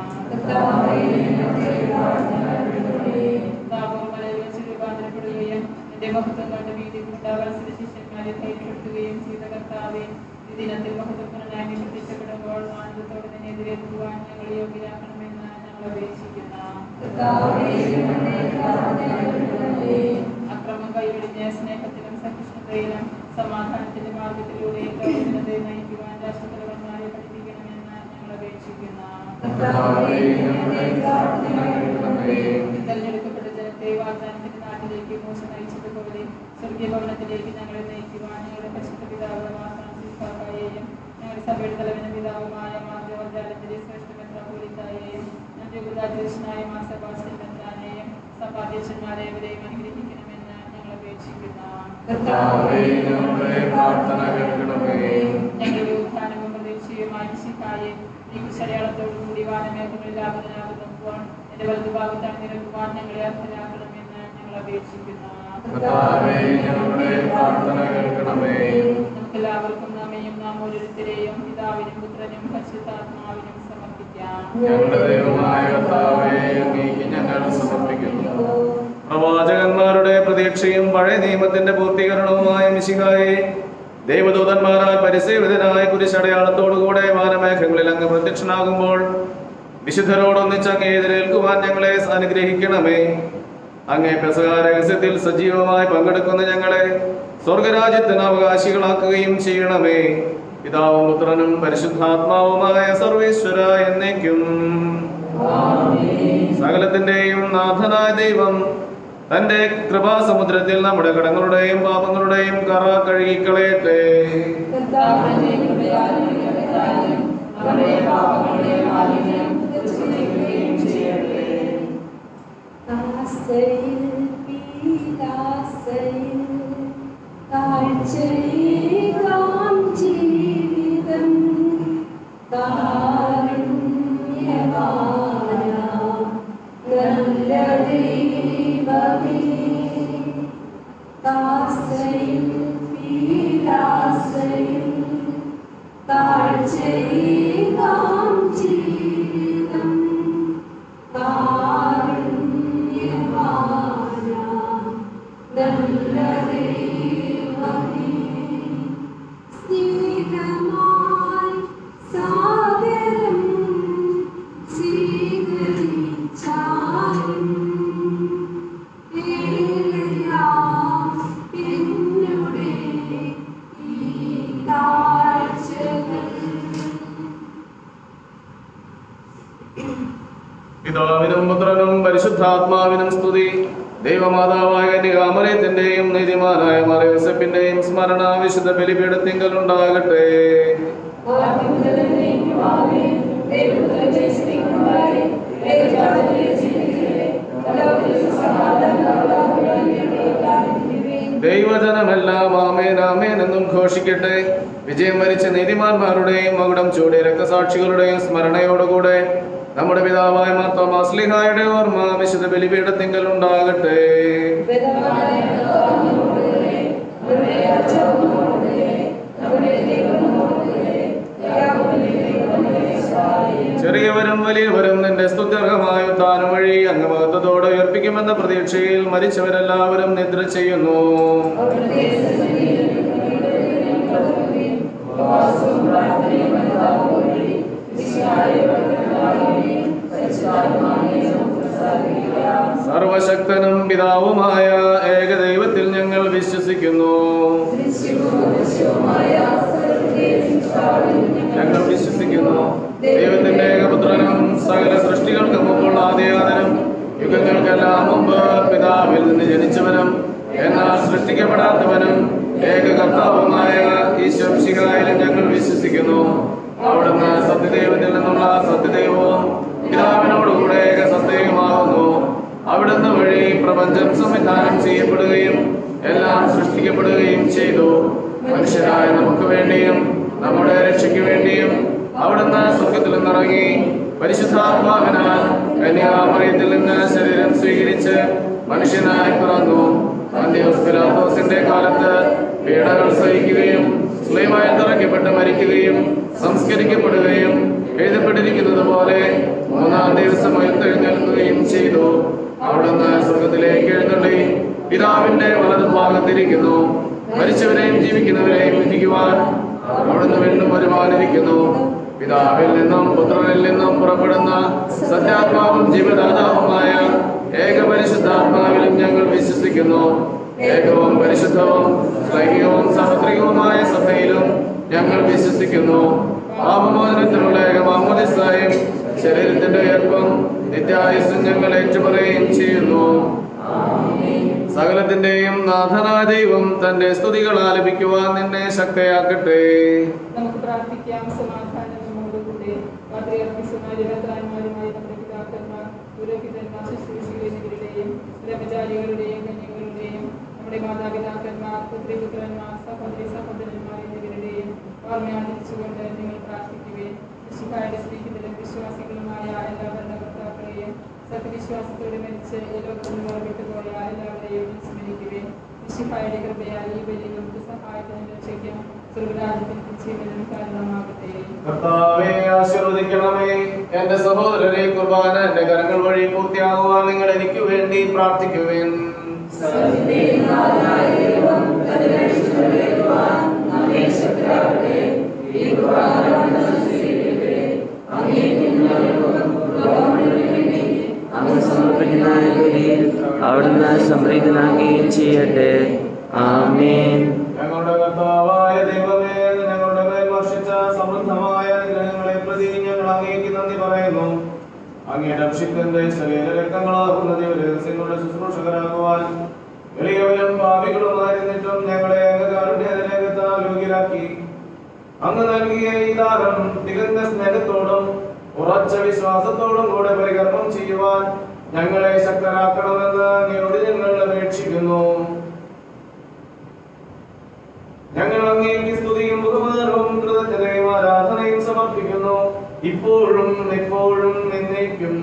Speaker 3: താപമലയിൽ വെച്ച് രൂപാന്തരപ്പെടുകയും എന്റെ മഹത്വം കണ്ട് വീട്ടിൽ ഉണ്ടാവാസിന്റെ ശിഷ്യന്മാരെ ധൈര്യപ്പെടുത്തുകയും ചെയ്ത കർത്താവെ, ഈ ദിനത്തിൽ മഹത്വപൂർണ്ണനായി പ്രത്യക്ഷപ്പെടുമ്പോൾ ആനന്ദത്തോടെ നിന്നെ എതിരേൽക്കുവാൻ ഞങ്ങൾ യോഗ്യരാക്കണമെന്ന് ഞങ്ങൾ അപേക്ഷിക്കുന്നു. അക്രമം കൈവിടിഞ്ഞ് സ്നേഹത്തിലും സഹിഷ്ണുതയിലും സമാധാനത്തിന്റെ മാർഗത്തിലൂടെ പ്രവർത്തനത്തെ നയിക്കുവാൻ രാഷ്ട്രതലവന്മാരെ പഠിപ്പിക്കണമെന്ന് ഞങ്ങൾ അപേക്ഷിക്കുന്നു. തെരഞ്ഞെടുക്കപ്പെട്ട ജനത്തെ വാഗ്ദാനത്തിന്റെ നാട്ടിലേക്ക് മോശം നയിച്ചതുപോലെ സ്വർഗീയ ഭവനത്തിലേക്ക് ഞങ്ങളെ നയിക്കുവാൻ ഞങ്ങളുടെ പരിശുദ്ധ പിതാവ് ഫ്രാൻസിസ്കായെയും ഞങ്ങളുടെ സഭയുടെ തലവനും പിതാവുമായ മാർജോർജാലത്തിന്റെ ശ്രേഷ്ഠ മെത്രാപ്പോലീത്തായെയും ജ്യോതിദാധ്യക്ഷനായ മാർ സെബാസ്റ്റ്യൻ മെത്രാനെയും സഭാധ്യക്ഷന്മാരെവരെയും അനുഗ്രഹിക്കണമെന്ന് ഞങ്ങൾ അപേക്ഷിക്കുന്നു. ഞങ്ങളുടെ ഉത്ഥാനവും പ്രതീക്ഷയുമായി മിശിഹായെ നീ കുശലയാളത്തോടുകൂടി വാനമേഘങ്ങളിൽ ആഗതനാകുമ്പോൾ എന്റെ വലതുഭാഗത്താണ് നിരക്കുവാൻ ഞങ്ങളെ അർഹരാക്കണമെന്ന് ഞങ്ങൾ അപേക്ഷിക്കുന്നു. നമുക്കെല്ലാവർക്കും നമ്മയും നാം ഓരോരുത്തരെയും പിതാവിനും പുത്രനും പരിശുദ്ധാത്മാവിനും സമർപ്പിക്കാം.
Speaker 1: പ്രവാചകന്മാരുടെ പ്രതീക്ഷയും പഴയ നിയമത്തിന്റെ പൂർത്തീകരണവുമായ മിശിഹായെ ദൈവദൂതന്മാരാൽ പരിസേവിതനായ കുരിശടയാളത്തോടുകൂടെ വാനമേഘങ്ങളിൽ അങ്ങ് പ്രത്യക്ഷനാകുമ്പോൾ വിശുദ്ധരോടൊന്നിച്ച് അങ്ങേ എതിരേൽക്കുവാൻ ഞങ്ങളെ അനുഗ്രഹിക്കണമേ. അങ്ങേ പെസഹ രഹസ്യത്തിൽ സജീവമായി പങ്കെടുക്കുന്ന ഞങ്ങളെ സ്വർഗരാജ്യത്തിന് അവകാശികളാക്കുകയും ചെയ്യണമേ. പിതാവും പുത്രനും പരിശുദ്ധാത്മാവുമായ സർവേശ്വര എന്നേക്കും. സകലത്തിന്റെയും നാഥനായ ദൈവം തന്റെ കൃപാസമുദ്രത്തിൽ നമ്മുടെ കടങ്ങളുടെയും പാപങ്ങളുടെയും കറ കഴുകിക്കളയട്ടെ. പിതാവിനും പുത്രനും പരിശുദ്ധാത്മാവിനും സ്തുതി. ദൈവമാതാവായ കന്യകാമറിയത്തിന്റെയും നീതിമാനായ മാർ യോസേപ്പിന്റെയും സ്മരണ വിശുദ്ധ ബലിപീഠത്തിങ്കൽ ഉണ്ടാകട്ടെ. ദൈവജനമെല്ലാം ആമേൻ ആമേൻ എന്നും ഘോഷിക്കട്ടെ. വിജയം വരിച്ച നീതിമാന്മാരുടെയും മകുടം ചൂടിയ രക്തസാക്ഷികളുടെയും സ്മരണയോടുകൂടെ നമ്മുടെ പിതാവായ മാർത്തോമാ ശ്ലീഹായുടെ ഓർമ്മ വിശുദ്ധ ബലിപീഠത്തിങ്കൽ ഉണ്ടാകട്ടെ. ചെറിയവരും വലിയവരും നിന്റെ സ്തുത്യർഹമായ ഉത്ഥാനം വഴി അങ്ങ് മഹത്വത്തോടെ ഉയർപ്പിക്കുമെന്ന പ്രതീക്ഷയിൽ മരിച്ചവരെല്ലാവരും നിദ്ര ചെയ്യുന്നു. സർവശക്തനും പിതാവുമായ ഏകദൈവത്തിൽ ഞങ്ങൾ വിശ്വസിക്കുന്നു. ഞങ്ങൾ വിശ്വസിക്കുന്നു ദൈവത്തിന്റെ ഏകപുത്രനും സകല സൃഷ്ടികൾക്ക് മുമ്പുള്ള ആദിയാതനും യുഗങ്ങൾക്കെല്ലാം മുമ്പ് പിതാവിൽ നിന്ന് ജനിച്ചവനും എന്നാൽ സൃഷ്ടിക്കപ്പെടാത്തവനും ഏക കർത്താവുമായ ഈശോ മിശിഹായിലും ഞങ്ങൾ വിശ്വസിക്കുന്നു. അവിടുന്ന് സത്യദൈവത്തിൽ നിന്നുള്ള സത്യദൈവവും പിതാവിനോടുകൂടെ ഏക സത്യവുമാകുന്നു. അവിടുന്ന് വഴി പ്രപഞ്ചം സംവിധാനം ചെയ്യപ്പെടുകയും എല്ലാം സൃഷ്ടിക്കപ്പെടുകയും ചെയ്തു. മനുഷ്യരായ നമുക്ക് വേണ്ടിയും നമ്മുടെ രക്ഷയ്ക്ക് വേണ്ടിയും അവിടുന്ന് സ്വർഗ്ഗത്തിൽ നിന്നിറങ്ങി പരിശുദ്ധാത്മാവിനാൽ കന്യാമറിയത്തിൽ നിന്ന് ശരീരം സ്വീകരിച്ച് മനുഷ്യനായി പിറന്നു. പന്തിയോസ് പിലാത്തോസിന്റെ കാലത്ത് പീഡകൾ സഹിക്കുകയും സ്ലീബായിൽ തറയ്ക്കപ്പെട്ട് മരിക്കുകയും സംസ്കരിക്കപ്പെടുകയും എഴുതപ്പെട്ടിരിക്കുന്നത് പോലെ മൂന്നാം ദിവസം ഉയർത്തെഴുന്നേൽക്കുകയും ചെയ്തു. അവിടുന്ന് സ്വർഗത്തിലേക്ക് എഴുന്നള്ളി പിതാവിന്റെ വലതുഭാഗത്തിരിക്കുന്നു. മരിച്ചവരെയും ജീവിക്കുന്നവരെയും വിധിക്കുവാൻ അവിടുന്ന് വീണ്ടും വരുവാനിരിക്കുന്നു. പിതാവിൽ നിന്നും പുത്രനിൽ നിന്നും പുറപ്പെടുന്ന സത്യാത്മാവും ജീവദാതാവുമായ ഏകപരിശുദ്ധാത്മാവിലും ഞങ്ങൾ വിശ്വസിക്കുന്നു. ഏകവും പരിശുദ്ധവും ലൈംഗികവും സാർവത്രികവുമായ സഭയിലും ഞങ്ങൾ വിശ്വസിക്കുന്നു. പാപമോചനത്തിനുള്ള ഏകമാമോദിസായും ശരീരത്തിന്റെ ഉയർപ്പും നിത്യായുസ്സും ഞങ്ങൾ ഏറ്റുപറയുകയും ചെയ്യുന്നു. സകലത്തിന്റെയും നാഥനായ ദൈവം തന്റെ സ്തുതികൾ ആലപിക്കുവാൻ നിന്നെ ശക്തയാക്കട്ടെ.
Speaker 3: നമുക്ക് പ്രാർത്ഥിക്കാം. സമാധാനം നമ്മോടുകൂടെ. പാത്രിയാർക്കീസുമാരുമായ നമ്മുടെ പിതാക്കന്മാർ, പുരോഹിതന്മാർ, ശുശ്രൂഷികളുടെയും ബ്രഹ്മചാരികളുടെയും കന്യകളുടെയും നമ്മുടെ മാതാപിതാക്കന്മാർ, പുത്രിപുത്രന്മാർ, സഹോദരി സഹോദരന്മാർ എന്നിവരുടെയും ഓർമ്മയാചരിച്ചുകൊണ്ട് നിങ്ങൾ പ്രാർത്ഥിക്കുകയും മിശിഹായുടെ സ്നേഹിതരും വിശ്വാസികളുമായ എല്ലാ ഭരണകർത്താക്കളെയും സത്യവിശ്വാസത്തോടെ മരിച്ച് ഈ ലോകത്തിൽ വിട്ടുപോയ എല്ലാവരെയും സ്മരിക്കുകയും മിശിഹായുടെ കൃപയാൽ ഈ വലിയ നമുക്ക് സഹായത്തിനും രക്ഷയ്ക്കും സ്വർഗ്ഗരാജ്യത്തിന് നിശ്ചയിക്കുന്നതിനും കാരണമാകട്ടെ.
Speaker 1: കർത്താവേ, ആശീർവദിക്കണമേ. എന്റെ സഹോദരരെ, കുർബാന എന്റെ കരങ്ങൾ വഴി പൂർത്തിയാകുവാൻ നിങ്ങൾ എനിക്ക് വേണ്ടി പ്രാർത്ഥിക്കുവേൻ.
Speaker 4: അവിടുന്ന് സംപ്രീതനാകുകയും ചെയ്യട്ടെ. ആമേൻ.
Speaker 1: ഞങ്ങളുടെ കർത്താവായ ദൈവമേ, ഞങ്ങളുടെ മേൽ വർഷിച്ച സമൃദ്ധമായ അനുഗ്രഹങ്ങളെ പ്രതി ഞങ്ങൾ അങ്ങേക്ക് നന്ദി പറയുന്നു. അങ്ങയുടെ അഭിഷിക്തന്റെ ശരീര രക്തങ്ങളാകുന്ന ദിവരഹസ്യങ്ങളുടെ ശുശ്രൂഷകരാകുവാൻ എളിയവരും പാപികളുമായിരുന്നിട്ടും ഞങ്ങളെ അംഗകാരുണ്യത്തിലേക്കെത്താൻ യോഗ്യരാക്കി. അങ്ങ് നൽകിയ ഈ ദാനം തികഞ്ഞ സ്നേഹത്തോടും ഉറച്ച വിശ്വാസത്തോടും കൂടെ പരികർമ്മം ചെയ്യുവാൻ ഞങ്ങളെ ശക്തരാക്കണമെന്ന് അങ്ങയോട് ഞങ്ങൾ അപേക്ഷിക്കുന്നു. ഞങ്ങൾ അങ്ങേക്ക് സ്തുതിയും ബഹുമാനവും കൃതജ്ഞതയും ആരാധനയും സമർപ്പിക്കുന്നു, ഇപ്പോഴും എപ്പോഴും എന്നേക്കും.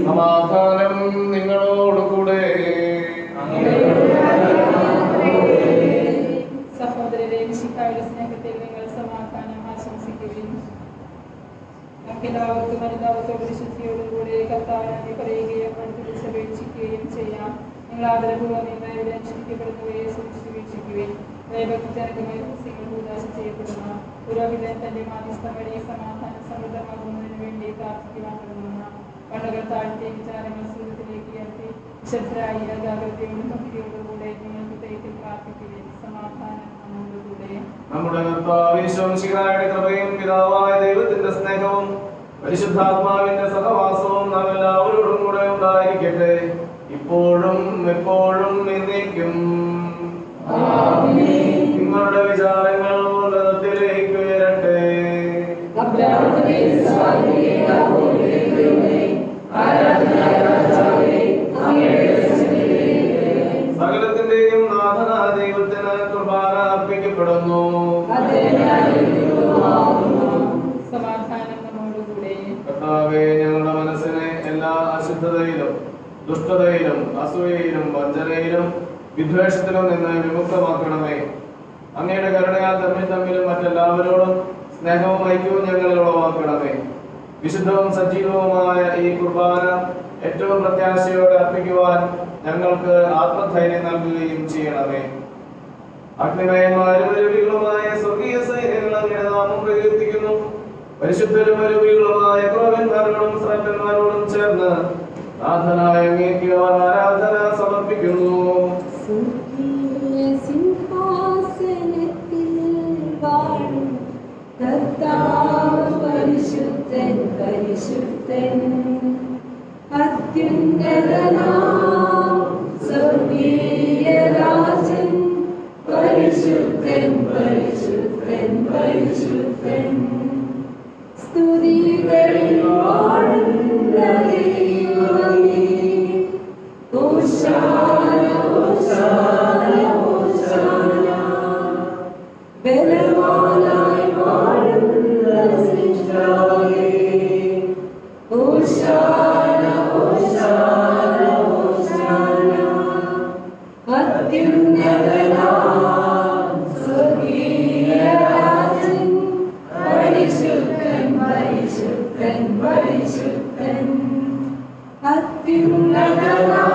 Speaker 1: സമാധാനം നിങ്ങളോടുകൂടെ.
Speaker 3: സഹോദരരെ, മിശിഹായുടെ സ്നേഹത്തിൽ നിങ്ങൾ സമാധാനം ആശംസിക്കുകയും നമുക്കെല്ലാവർക്കും അനുതാപത്തോട് വിശുദ്ധിയോടും കൂടെ കർത്താവിനെ പറയുകയും അടുത്തപേക്ഷിക്കുകയും ചെയ്യാം. നിങ്ങൾ ആദരപൂർവ്വം ഇവിടെ അനുഷ്ഠിക്കപ്പെടുന്നവയെ സൂക്ഷിച്ച് വീക്ഷിക്കുകയും ഭയഭക്തിജനകമായ രഹസ്യങ്ങൾ ഉദാശ ചെയ്യപ്പെടുന്ന പുരോഹിതൻ തന്റെ മാധ്യസ്ഥം വഴി സമാധാനം സമൃദ്ധമാകുന്നതിന് വേണ്ടി പ്രാർത്ഥിക്കുവാൻ തുടങ്ങുന്ന കണ്ണുകൾ താഴ്ത്തി വിചാരങ്ങൾ സുഖത്തിലേക്ക് ഉയർത്തി വിശുദ്ധരായി ഏകാഗ്രതയോടും ഭക്തിയോടുകൂടെ നിങ്ങൾക്ക് ദൈവത്തിൽ പ്രാർത്ഥിക്കുകയും സമാധാനം നമ്മോടുകൂടെ.
Speaker 1: നമ്മുടെ കർത്താവ് യേശുമിശിഹായുടെ കൃപയും പിതാവായ ദൈവത്തിന്റെ സ്നേഹവും പരിശുദ്ധാത്മാവിന്റെ സഹവാസവും നാം എല്ലാവരോടും കൂടെ ഉണ്ടായിരിക്കട്ടെ, ഇപ്പോഴും എപ്പോഴും എന്നേക്കും. നിങ്ങളുടെ വിചാരങ്ങൾ ഉന്നതത്തിലേക്ക് ഉയരട്ടെ. സകലത്തിന്റെയും നാഥനായ ദൈവത്തിന് കുർബാന അർപ്പിക്കപ്പെടുന്നു.
Speaker 3: സമാധാനം നമ്മോടുകൂടെ.
Speaker 1: കർത്താവേ, ഞങ്ങളുടെ മനസ്സിനെ എല്ലാ അശുദ്ധതയിലും ദുഷ്ടതയിലും അസൂയയിലും വഞ്ചനയിലും വിദ്വേഷത്തിലും നിന്ന് വിമുക്തമാക്കണമേ. അങ്ങയുടെ കരുണയാൽ തമ്മിലും മറ്റെല്ലാവരോടും സ്നേഹവും ഐക്യവും ഞങ്ങളിൽ ഉളവാക്കണമേ. വിശുദ്ധവും സജീവവുമായ ഈ കുർബാന ഏറ്റവും പ്രത്യാശയോടെ അർപ്പിക്കുവാൻ ഞങ്ങൾക്ക് ആത്മധൈര്യം നൽകുകയും ചെയ്യണമേ. അഗ്നിമയന്മാരും അരുവികളുമായ സ്വർഗീയ സൈന്യങ്ങൾ അങ്ങയുടെ നാമം പ്രകീർത്തിക്കുന്നു. പരിശുദ്ധരും അരുവികളുമായ ക്രോവന്മാരോടും ശ്രേഷ്ഠന്മാരോടും ചേർന്ന് നാഥനായ അങ്ങേക്ക് ആരാധന സമർപ്പിക്കുന്നു.
Speaker 5: സിംഹാസനത്തിൽ വാഴും കർത്താവ് പരിശുദ്ധൻ പരിശുദ്ധൻ, അത്യുന്നതനാം സ്വർഗീയ രാജൻ പരിശുദ്ധൻ പരിശുദ്ധൻ പരിശുദ്ധൻ. സ്തുതികളിൽ വാഴുന്ന ദൈവമേ, ഹോശാന ഹോശാന ഹോശാന. ബലവാനായി വാഴുന്ന സൃഷ്ടാവേ, ഹോശാന ഹോശാന ഹോശാന. അത്യുന്നതനാം സ്വർഗീയ രാജൻ പരിശുദ്ധൻ പരിശുദ്ധൻ പരിശുദ്ധൻ. അത്യുന്നതനാം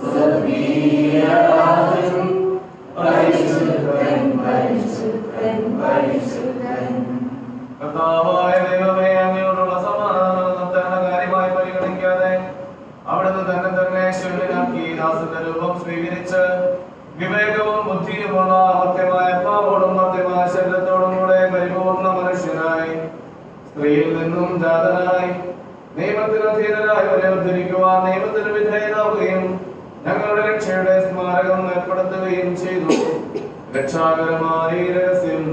Speaker 5: സ്വർഗീയ രാജൻ പരിശുദ്ധൻ പരിശുദ്ധൻ പരിശുദ്ധൻ.
Speaker 1: കർത്താവായ ദൈവമേ, അങ്ങയോടുള്ള സമാധാനം കാര്യമായി പരിഗണിക്കാതെ അവിടുന്ന് തന്നെ ശൂന്യനാക്കി ദാസന്റെ രൂപം സ്വീകരിച്ച് വിവേകവും ബുദ്ധിയുമുള്ള മധ്യമായ പാവോടും മധ്യമായ ശരീരത്തോടും കൂടെ പരിപൂർണ മനുഷ്യനായി സ്ത്രീയിൽ നിന്നും ജാതനായി നിയമത്തിന് അധീനരായവരെ ഉദ്ധരിക്കുവാൻ നിയമത്തിന് വിധേയനാവുകയും ഞങ്ങളുടെ രക്ഷയുടെ സ്മാരകം ഏർപ്പെടുത്തുകയും ചെയ്തു. രക്ഷാകരമായ ഈ രഹസ്യം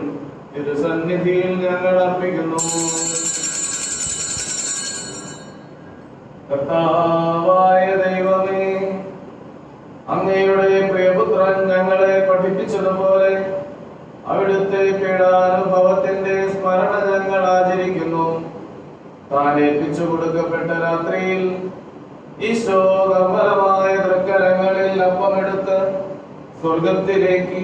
Speaker 1: തിരുസന്നിധിയിൽ ഞങ്ങൾ അർപ്പിക്കുന്നു. കർത്താവായ ദൈവമേ, അങ്ങയുടെ പ്രിയപുത്രൻ ഞങ്ങളെ പഠിപ്പിച്ചതുപോലെ അവിടുത്തെ പീഡാനുഭവത്തിന്റെ സ്മരണ ഞങ്ങൾ ആചരിക്കുന്നു. താൻ ഏൽപ്പിച്ചു കൊടുക്കപ്പെട്ട രാത്രിയിൽ ഈശോ നിർമ്മലമായ തൃക്കരങ്ങളിൽ അപ്പമെടുത്ത് സ്വർഗത്തിലേക്ക്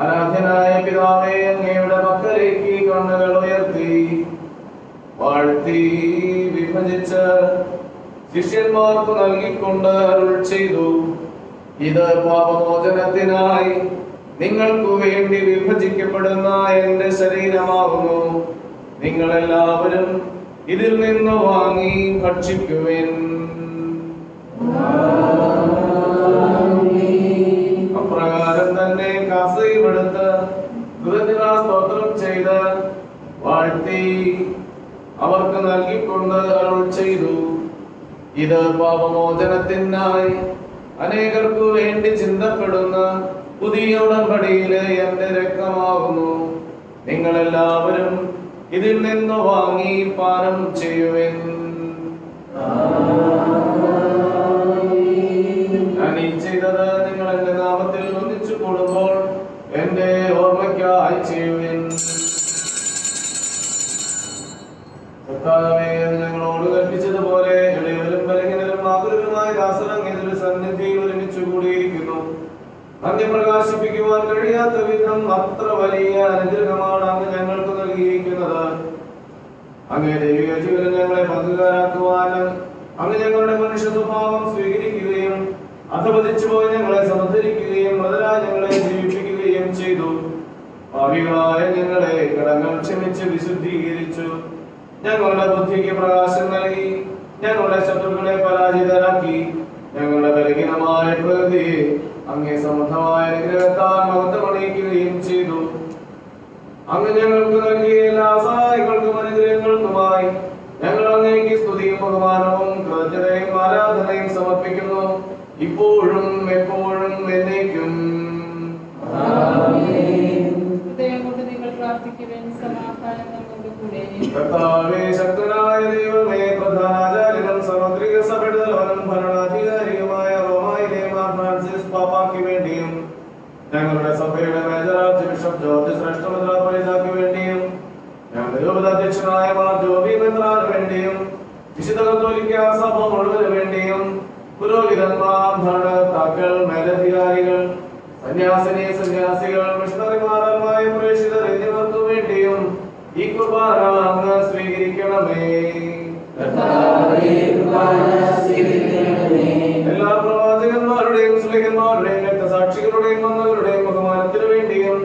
Speaker 1: ആരാധ്യനായ പിതാവേ അങ്ങയുടെ പക്കലേക്ക് കണ്ണുകൾ ഉയർത്തി വാഴ്ത്തി വിഭജിച്ച് ശിഷ്യന്മാർക്ക് നൽകിക്കൊണ്ട് അരുൾ ചെയ്തു, ഇത് പാപമോചനത്തിനായി നിങ്ങൾക്കു വേണ്ടി വിഭജിക്കപ്പെടുന്ന എന്റെ ശരീരമാകുന്നു. നിങ്ങളെല്ലാവരും ഇതിൽ നിന്ന് വാങ്ങി ഭക്ഷിക്കുവിൻ. അപ്രകാരം തന്നെ കാസയുമെടുത്ത് കൃതജ്ഞതാസ്തോത്രം ചെയ്ത് വാഴ്ത്തി അവർക്ക് നൽകിക്കൊണ്ട് അരുൾ ചെയ്തു, ഇത് പാപമോചനത്തിനായി അനേകർക്കു വേണ്ടി ചിന്തപ്പെടുന്ന പുതിയ ഉടമ്പടിയിലെ എന്റെ രക്തമാകുന്നു. നിങ്ങളെല്ലാവരും ഇതിൽ നിന്ന് വാങ്ങി പാനം ചെയ്യുവിൻ. ഞാൻ ഈ ചെയ്തത് നിങ്ങൾ എന്റെ നാമത്തിൽ ഒന്നിച്ചു കൂടുമ്പോൾ എന്റെ ഓർമ്മയ്ക്കായി ചെയ്യുവിൻ. കർത്താവേ, ഞങ്ങളോട് കൽപ്പിച്ചതുപോലെ ഇളയവരും ബലഹീനരും ആകുലരുമായ ദാസരങ്ങേതൊരു സന്നിധിയിൽ ഒരുമിച്ചു കൂടിയിരിക്കുന്നു. നന്ദി പ്രകാശിപ്പിക്കുവാൻ കഴിയാത്ത വിധം അത്ര വലിയ അനുഗ്രഹമാണ് അങ്ങ് ഞങ്ങൾക്ക് നൽകിയിരിക്കുന്നത്. അങ്ങേ ദൈവിക ജീവനം ഞങ്ങളെ പങ്കുകാരാക്കുവാനും അങ്ങ് ഞങ്ങളുടെ മനുഷ്യ സ്വഭാവം സ്വീകരിക്കുകയും അധപതിച്ചു പോയി ഞങ്ങളെ സമുദ്ധരിക്കുകയും മൃതരായ ഞങ്ങളെ ജീവിപ്പിക്കുകയും ചെയ്തു. പാപികളായ ഞങ്ങളെ കടങ്ങൾ ക്ഷമിച്ച് വിശുദ്ധീകരിച്ചു. ഞങ്ങളുടെ ബുദ്ധിക്ക് പ്രകാശം നൽകി ഞങ്ങളുടെ ശത്രുക്കളെ പരാജിതരാക്കി. ഞങ്ങളുടെ ബലഹീനമായ പ്രകൃതിയെ അങ്ങേ സമൃദ്ധമായ അനുഗ്രഹത്താൽ മഹത്വമണിയിക്കുകയും ചെയ്തു. അങ്ങ് ഞങ്ങൾക്ക് നൽകിയ എല്ലാ സഹായങ്ങൾക്കും അനുഗ്രഹങ്ങൾക്കുമായി ഞങ്ങൾ അങ്ങേക്ക് സ്തുതിയും ബഹുമാനവും കൃതജ്ഞതയും ആരാധനയും സമർപ്പിക്കുന്നു, ഇപ്പോഴും എപ്പോഴും എന്നേക്കും. കർത്താവേ, ശക്തനായ ദൈവമേ, പ്രധാനാചാര്യനും സാർവത്രിക സഭയുടെ തലവനും ഭരണാധികാരിയുമായ റോമായിലെ മാർ ഫ്രാൻസിസ് പാപ്പാക്ക് വേണ്ടിയും ഞങ്ങളുടെ സഭയുടെ മേജർ ആർച്ച് ബിഷപ്പ് ജോർജ് ശ്രേഷ്ഠ മെത്രാപ്പൊലീത്താക്ക് വേണ്ടിയും ഞങ്ങളുടെ രൂപതാധ്യക്ഷനായ മാർ ജോബി മെത്രാന് വേണ്ടിയും വിശുദ്ധ കത്തോലിക്ക സഭ മുഴുവന് വേണ്ടിയും പുരോഹിതന്മാർ, ഭരണകർത്താക്കൾ, മേലധികാരികൾ, സന്യാസികൾ, മിഷണറിമാരായ പ്രേക്ഷിതർ എന്നിവർക്കു വേണ്ടിയും ഈ കുർബാന അങ്ങ് സ്വീകരിക്കണമേ. എല്ലാ പ്രവാചകന്മാരുടെയും സ്ലേഹന്മാരുടെയും രക്തസാക്ഷികളുടെയും വന്നവരുടെയും ബഹുമാനത്തിനു വേണ്ടിയും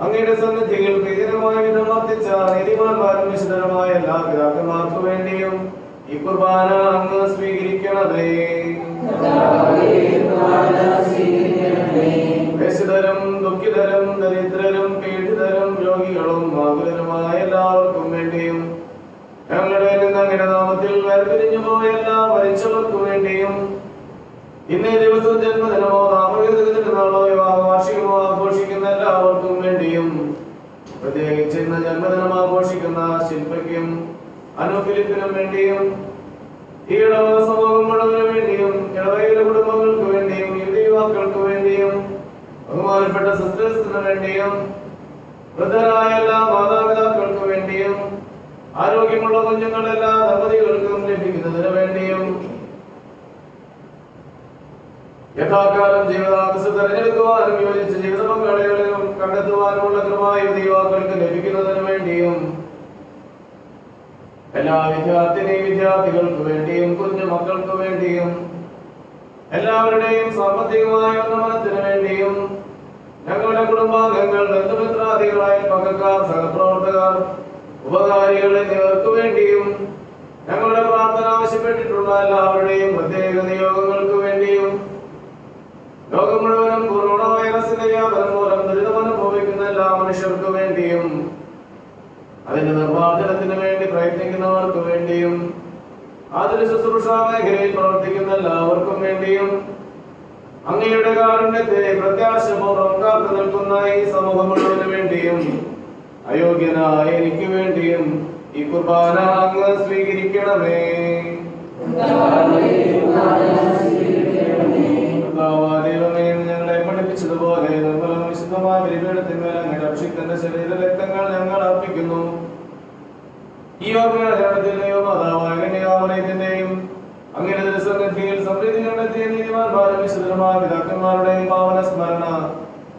Speaker 1: അങ്ങയുടെ സന്നിധിയിൽ പ്രീതികരമായ വിധം വർത്തിച്ച നീതിമാന്മാരും വിശുദ്ധരുമായ എല്ലാ പിതാക്കന്മാർക്കു വേണ്ടിയും ഈ കുർബാന അങ്ങ് സ്വീകരിക്കണമേ. വ്യസിതരും ദുഃഖിതരും ദരിദ്രരും പീഡിതരും രോഗികളും ആകുലരുമായ എല്ലാവർക്കും വേണ്ടിയും ഞങ്ങളുടെ അങ്ങയുടെ നാമത്തിൽ വേർപിരിഞ്ഞു പോയ എല്ലാ മരിച്ചവർക്കു വേണ്ടിയും ഇന്നേ ദിവസം ജന്മദിനമോ നാമകീർത്തനത്തിനാളോ വാർഷികമോ ആഘോഷിക്കുന്ന എല്ലാവർക്കും വേണ്ടിയും പ്രത്യേകിച്ച് ഇന്ന് ജന്മദിനം ആഘോഷിക്കുന്ന ശില്പയ്ക്കും അനുഫിലിപ്പിനും വേണ്ടിയും ഈ ഇടവ സമൂഹം മുഴുവന് വേണ്ടിയും ഇടവയിലെ കുടുംബങ്ങൾക്ക് വേണ്ടിയും യുവതിയുവാക്കൾക്ക് വേണ്ടിയും ബഹുമാനപ്പെട്ട സിസ്റ്റേഴ്സിന് വേണ്ടിയും വൃദ്ധരായ എല്ലാ മാതാപിതാക്കൾക്ക് വേണ്ടിയും ആരോഗ്യമുള്ള കുഞ്ഞുങ്ങളെല്ലാ ദമ്പതികൾക്കും ലഭിക്കുന്നതിന് വേണ്ടിയും യഥാകാലം ജീവിതാവസ്ഥ തെരഞ്ഞെടുക്കുവാനും യോജിച്ച ജീവിത പങ്കാളികളിലും കണ്ടെത്തുവാനുമുള്ള കൃപ യുവതിയുവാക്കൾക്ക് ലഭിക്കുന്നതിന് വേണ്ടിയും എല്ലാ വിദ്യാർത്ഥികൾക്ക് വേണ്ടിയും കുഞ്ഞു മക്കൾക്ക് വേണ്ടിയും എല്ലാവരുടെയും സാമ്പത്തികമായ ഉന്നമനത്തിന് വേണ്ടിയും ഞങ്ങളുടെ കുടുംബാംഗങ്ങൾ, ബന്ധുമിത്രാദികളായ പങ്കക്കാർ, സഹപ്രവർത്തകർ, ഉപകാരികൾ എന്നിവർക്ക് വേണ്ടിയും ഞങ്ങളുടെ പ്രാർത്ഥന ആവശ്യപ്പെട്ടിട്ടുള്ള എല്ലാവരുടെയും പ്രത്യേക നിയോഗങ്ങൾക്ക് വേണ്ടിയും ലോകം മുഴുവനും കൊറോണ വൈറസിന്റെ വ്യാപനം മൂലം ദുരിതമനുഭവിക്കുന്ന എല്ലാ മനുഷ്യർക്ക് വേണ്ടിയും അതിന്റെ നിർമ്മാർജ്ജനത്തിന് വേണ്ടി പ്രയത്നിക്കുന്നവർക്ക് വേണ്ടിയും അതിൽ ശുശ്രൂഷ മേഖലയിൽ പ്രവർത്തിക്കുന്ന എല്ലാവർക്കും വേണ്ടിയും അങ്ങയുടെ കാരുണ്യത്തെ പ്രത്യാശപൂർവ്വം കാത്തു നിൽക്കുന്ന ഈ സമൂഹം മുഴുവന് വേണ്ടിയും അയോഗ്യനായ എനിക്ക് വേണ്ടിയും ഈ കുർബാന അങ്ങ് സ്വീകരിക്കണമേ. ദൈവമേ, ഞങ്ങളെ പഠിപ്പിച്ചതുപോലെ നിർമ്മലം വിശുദ്ധമായ ബലിപീഠത്തിന്മേൽ അങ്ങയുടെ അഭിഷിക്തന്റെ ശരീര രക്തങ്ങൾ ഞങ്ങൾ അർപ്പിക്കുന്നു. ഈ ഓർമ്മയുടെ മാതാവായ കന്യാമറിയത്തിന്റെയും അങ്ങനെ സന്നിധിയിൽ സമൃദ്ധി കണ്ടെത്തിയ നീതിമാന്മാരും വിശുദ്ധമായ പിതാക്കന്മാരുടെയും പാവന സ്മരണ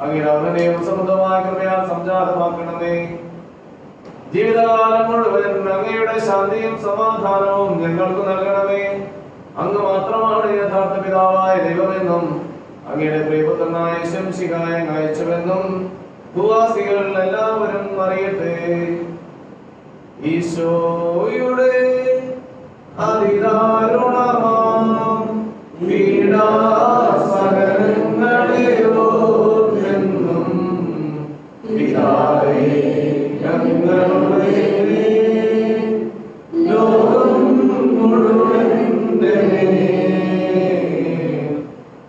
Speaker 1: അങ്ങനെ അവരുടെയും സമൃദ്ധമായ കൃപയാൽ സംജാതമാക്കണമേ. ജീവിതകാലം മുഴുവൻ അങ്ങയുടെ ശാന്തിയും സമാധാനവും ഞങ്ങൾക്ക് നൽകണമേ. അങ്ങ് മാത്രമാണ് യഥാർത്ഥ പിതാവായ ദൈവമെന്നും അങ്ങയുടെ പ്രിയപുത്രനായ ശംശികായ അയച്ചുവെന്നും ഭൂവാസികൾ എല്ലാവരും അറിയട്ടെ. ഈശോയുടെ അതിദാരുണമാം പീഡാസഹനങ്ങളെ ഓർത്തെന്നും പിതാവേ ഞങ്ങളുടെ ലോകം മുഴുവന്റെ മേൽ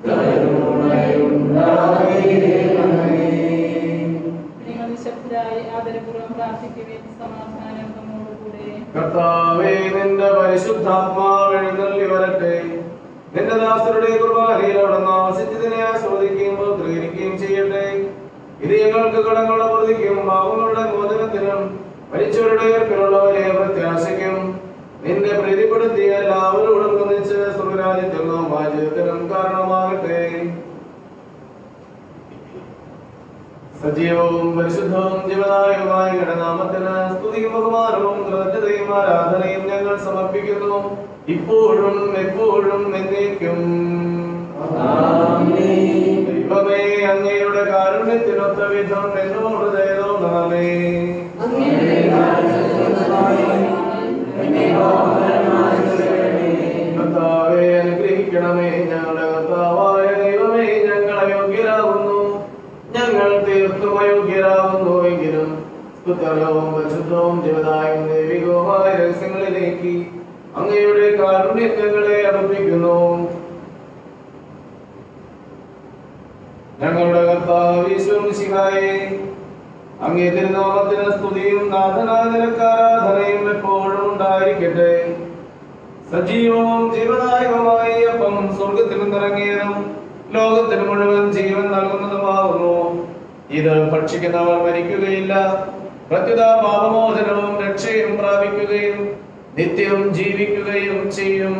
Speaker 1: കരുണയുണ്ടാകണമേ.
Speaker 3: നിങ്ങൾ നിശബ്ദരായി ആദരപൂർവ്വം പ്രാർത്ഥിക്കുവിൻ. സമാധാനം നമ്മോടുകൂടെ.
Speaker 1: കർത്താവേ, നിന്റെ പരിശുദ്ധാത്മാവ് എഴുന്നള്ളി വരട്ടെ. നിന്റെ ദാസരുടെ കുർബാനയിൽ അവിടുന്ന് ആവസിച്ചതിനെ ആസ്വദിക്കുകയും പൗത്രീകരിക്കുകയും ചെയ്യട്ടെ. ഇത് ഞങ്ങൾക്ക് കടങ്ങളുടെ പ്രതിക്കും പാവങ്ങളുടെ മോചനത്തിനും മരിച്ചവരുടെ ഉയർപ്പിലുള്ള വലിയ പ്രത്യാശയ്ക്കും നിന്നെ പ്രീതിപ്പെടുത്തിയ എല്ലാവരോടും ഒന്നിച്ച് സ്വർഗരാജ്യത്തിൽ നാം വാചകത്തിനും കാരണമാകട്ടെ. സജീവവും പരിശുദ്ധവും ജീവനായകമായ നാമത്തിന് സ്തുതിയും ബഹുമാനവും കൃതജ്ഞതയും ആരാധനയും ഞങ്ങൾ സമർപ്പിക്കുന്നു, ഇപ്പോഴും എപ്പോഴും എന്നേക്കും. ദൈവമേ, അങ്ങയുടെ കാരുണ്യത്തിനൊത്ത വിധം എന്നോട് ദയ തോന്നണമേ. കർത്താവേ, അനുഗ്രഹിക്കണമേ. ഞങ്ങളുടെ കർത്താവായ ദൈവമേ, ഞങ്ങൾ അയോഗ്യരാകുന്നു, ഞങ്ങൾ തീർത്തും അയോഗ്യരാകുന്നു. എങ്കിലും സ്തുത്യർഹവും പരിശുദ്ധവും ജീവദായകവും ദൈവികവുമായ രഹസ്യങ്ങളിലേക്ക് അങ്ങയുടെ കാരുണ്യം ഞങ്ങളെ അടുപ്പിക്കുന്നു. ഞങ്ങളുടെ കർത്താവ് ഈശോമിശിഹായേ, അങ്ങേ തിരുനാമത്തിന് സ്തുതിയും നാഥനായ നിനക്ക് ആരാധനയും എപ്പോഴും ഉണ്ടായിരിക്കട്ടെ. സജീവവും ജീവദായകവുമായ അപ്പം സ്വർഗത്തിൽ നിന്നിറങ്ങിയതും ലോകത്തിന് മുഴുവൻ ജീവൻ നൽകുന്നതുമാകുന്നു. ഇത് ഭക്ഷിക്കുന്നവർ മരിക്കുകയില്ല, പ്രത്യുത പാപമോചനവും രക്ഷയും പ്രാപിക്കുകയും നിത്യം ജീവിക്കുകയും ചെയ്യും.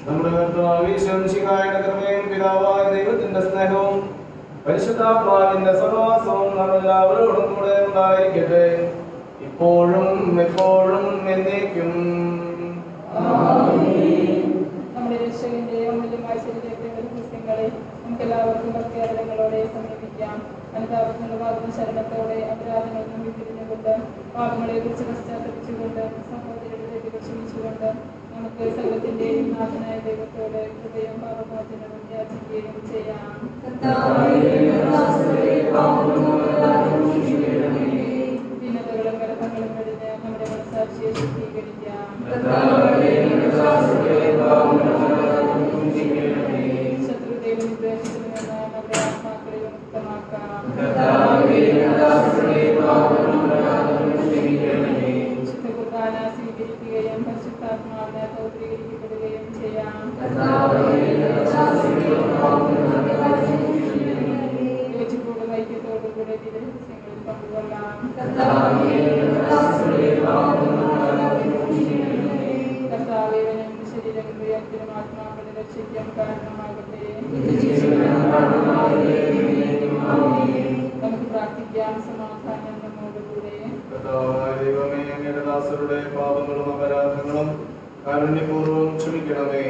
Speaker 1: നമ്മുടെ കർത്താവ് ഈശോമിശിഹായുടെ കൃപയും പിതാവായ ദൈവത്തിന്റെ സ്നേഹവും പരിശുദ്ധാത്മാവിന്റെ സഹവാസവും നമ്മളെല്ലാവരോടും കൂടെ ഉണ്ടായിരിക്കട്ടെ, ഇപ്പോഴും എപ്പോഴും എന്നേക്കും.
Speaker 3: നമ്മുടെ രക്ഷകന്റെ അമൂല്യമായ ശരീരത്തെ ക്രിസ്ത്യങ്ങളെ നമുക്കെല്ലാവർക്കും ഭക്തിയാദരങ്ങളോടെ സമീപിക്കാം. അനുതാപങ്ങളുമാകുന്ന ശരണത്തോടെ അപരാധങ്ങൾ നമ്മിൽ തിരിഞ്ഞുകൊണ്ട് പാപങ്ങളെ കുറിച്ച് പശ്ചാത്തലിച്ചുകൊണ്ട് സഹോദരരുടെ ക്ഷമിച്ചുകൊണ്ട് നമുക്ക് സർവത്തിന്റെയും നാഥനായ ദൈവത്തോട് ഹൃദയം പാപമോചനവും യാചിക്കുകയും ചെയ്യാം. ഭിന്നതകളും കലഹങ്ങളും വെടിഞ്ഞ് നമ്മുടെ മനസ്സാക്ഷിയെ ശുദ്ധീകരിക്കാം. കുർബാന സ്വീകരിക്കുകയും പരിശുദ്ധാത്മാവിനെ പൗത്രീകരിക്കപ്പെടുകയും ചെയ്യാം. യോജിപ്പോടും ഐക്യത്തോടും കൂടെ രഹസ്യങ്ങളിൽ പങ്കുകൊള്ളാം. കർത്താവിനും ശരീരം ഉയർത്തിനും ആത്മാക്കളുടെ രക്ഷയ്ക്കും കാരണമാകട്ടെ. നമുക്ക് പ്രാർത്ഥിക്കാം. സമാധാനം നമ്മോടുകൂടെ.
Speaker 1: കർത്താവായ ദൈവമേ, അങ്ങയുടെ ദാസരുടെ പാപങ്ങളും അപരാധങ്ങളും കാരുണ്യപൂർവ്വം ക്ഷമിക്കണമേ.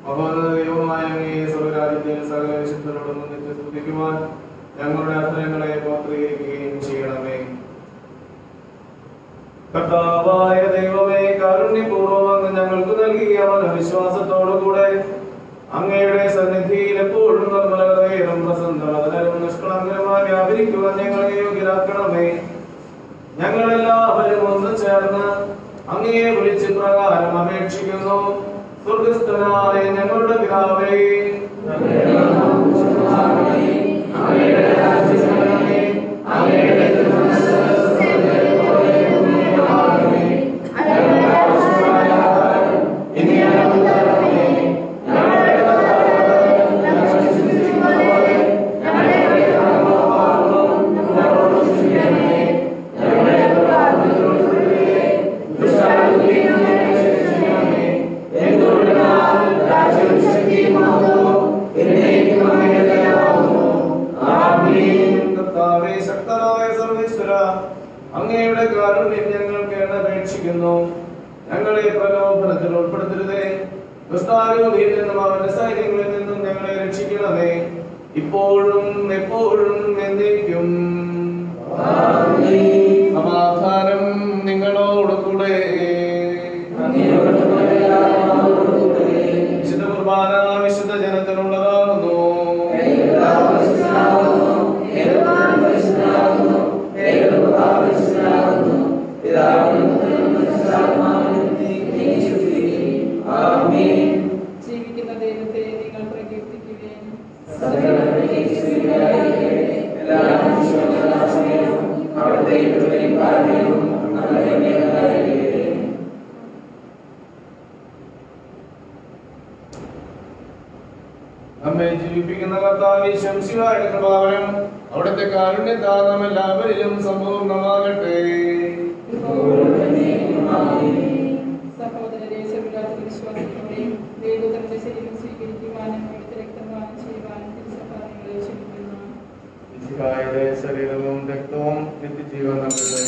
Speaker 1: മഹോന്നത ദൈവമായ അങ്ങേ സ്വർഗ്ഗരാജ്യത്തിൽ സകല വിശുദ്ധരോടും ഒന്നിച്ച് സ്തുതിക്കുവാൻ ഞങ്ങളുടെ അധരങ്ങളെ പൗത്രീകരിക്കുകയും ചെയ്യണമേ. കർത്താവായ ദൈവമേ, കാരുണ്യപൂർവ്വം അങ്ങ് ഞങ്ങൾക്ക് നൽകിയ വിശ്വാസത്തോടുകൂടെ അങ്ങയുടെ സന്നിധിയിൽ എപ്പോഴും നിർമ്മലതയും പ്രസന്നവദനവും നിഷ്കളങ്കരമായി വ്യാപരിക്കുവാൻ ഞങ്ങളെ യോഗ്യരാക്കണമേ. ഞങ്ങളെല്ലാവരും ഒന്ന് ചേർന്ന് അങ്ങയെ വിളിച്ച് പ്രകാരം അപേക്ഷിക്കുന്നു. സ്വർഗസ്ഥനായ ഞങ്ങളുടെ പിതാവേ, അങ്ങയുടെ കാരുണ്യം ഞങ്ങൾക്ക് അപേക്ഷിക്കുന്നു. ഞങ്ങളെ പ്രലോഭനത്തിൽ ഉൾപ്പെടുത്തരുതേ. ദുഷ്ടാരൂപിയിൽ നിന്നും അവന്റെ സൈന്യങ്ങളിൽ നിന്നും ഞങ്ങളെ രക്ഷിക്കണമേ. ഇപ്പോഴും എപ്പോഴും എന്നേക്കും. സമാധാനം നിങ്ങളോടുകൂടെ. വിശുദ്ധ കുർബാന വിശുദ്ധ ജനത്തിനുള്ളതാകുന്നു.
Speaker 3: ജീവിക്കുന്ന ദൈവത്തെ നിങ്ങൾ പ്രകീർത്തിക്കുകയും
Speaker 1: നമ്മെ ജീവിപ്പിക്കുന്ന കർത്താവേ, ശംസിവായുടെ കൃപാവരം അവിടുത്തെ കാരുണ്യത്താൽ നാം എല്ലാവരിലും സമ്പൂർണ്ണമാകട്ടെ.
Speaker 3: സഹോദരരെ, ചെറുകാത്ത വിശ്വാസത്തോടെയും ദൈവത്തിന്റെ ശരീരം സ്വീകരിക്കുവാനും അവിടുത്തെ രക്തപാനം ചെയ്യുവാനും തിരുസഭാങ്ങളെ ക്ഷണിക്കുന്നു.
Speaker 1: മിശിഹായുടെ ശരീരവും രക്തവും നിത്യജീവൻ നമ്മളുടെ.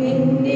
Speaker 5: നിന്നെ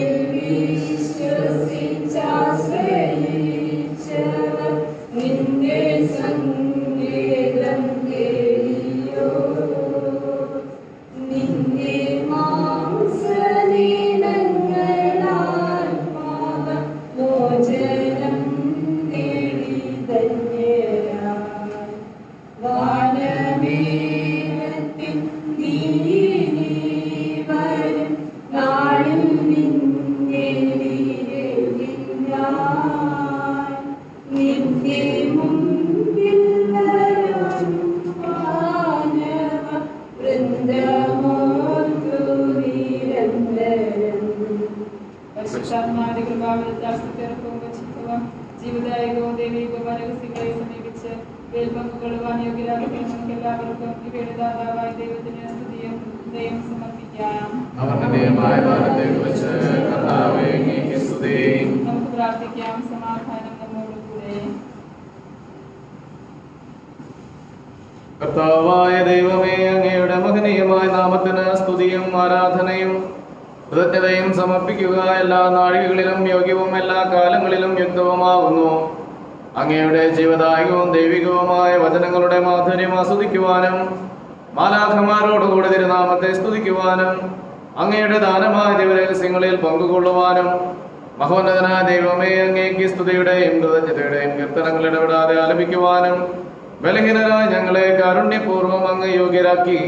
Speaker 3: ജീവിതായകവും ദൈവികവും രഹസ്യങ്ങളെ സമീപിച്ച് വേൽപങ്കുകൊള്ളുവാൻ യോഗ്യരാകട്ടെ. നമുക്ക് എല്ലാവർക്കും ഇവയുടെ ദാതാവായ ദൈവത്തിന് സ്തുതിയും ദയം സമർപ്പിക്കാം. നമുക്ക് പ്രാർത്ഥിക്കാം. സമാധാനം നമ്മോടുകൂടെ.
Speaker 1: കർത്താവായ ദൈവമേ, അങ്ങയുടെ മഹനീയമായ നാമത്തിന് സ്തുതിയും ആരാധനയും കൃതജ്ഞതയും സമർപ്പിക്കുക എല്ലാ നാഴികകളിലും യോഗ്യവും എല്ലാ കാലങ്ങളിലും യുക്തവുമാകുന്നു. അങ്ങയുടെ ജീവദായകവും ദൈവികവുമായ വചനങ്ങളുടെ മാധുര്യം ആസ്വദിക്കുവാനും മാലാഖമാരോടുകൂടി തിരുനാമത്തെ സ്തുതിക്കുവാനും അങ്ങയുടെ ദാനമായ ദിവരഹസ്യങ്ങളിൽ പങ്കുകൊള്ളുവാനും മഹോന്നതനായ ദൈവമേ, അങ്ങേക്ക് സ്തുതിയുടെയും കൃതജ്ഞതയുടെയും കീർത്തനങ്ങൾ ഇടപെടാതെ ആലപിക്കുവാനും ബലഹീനരായ ഞങ്ങളെ കാരുണ്യപൂർവ്വം അങ്ങ് യോഗ്യരാക്കി.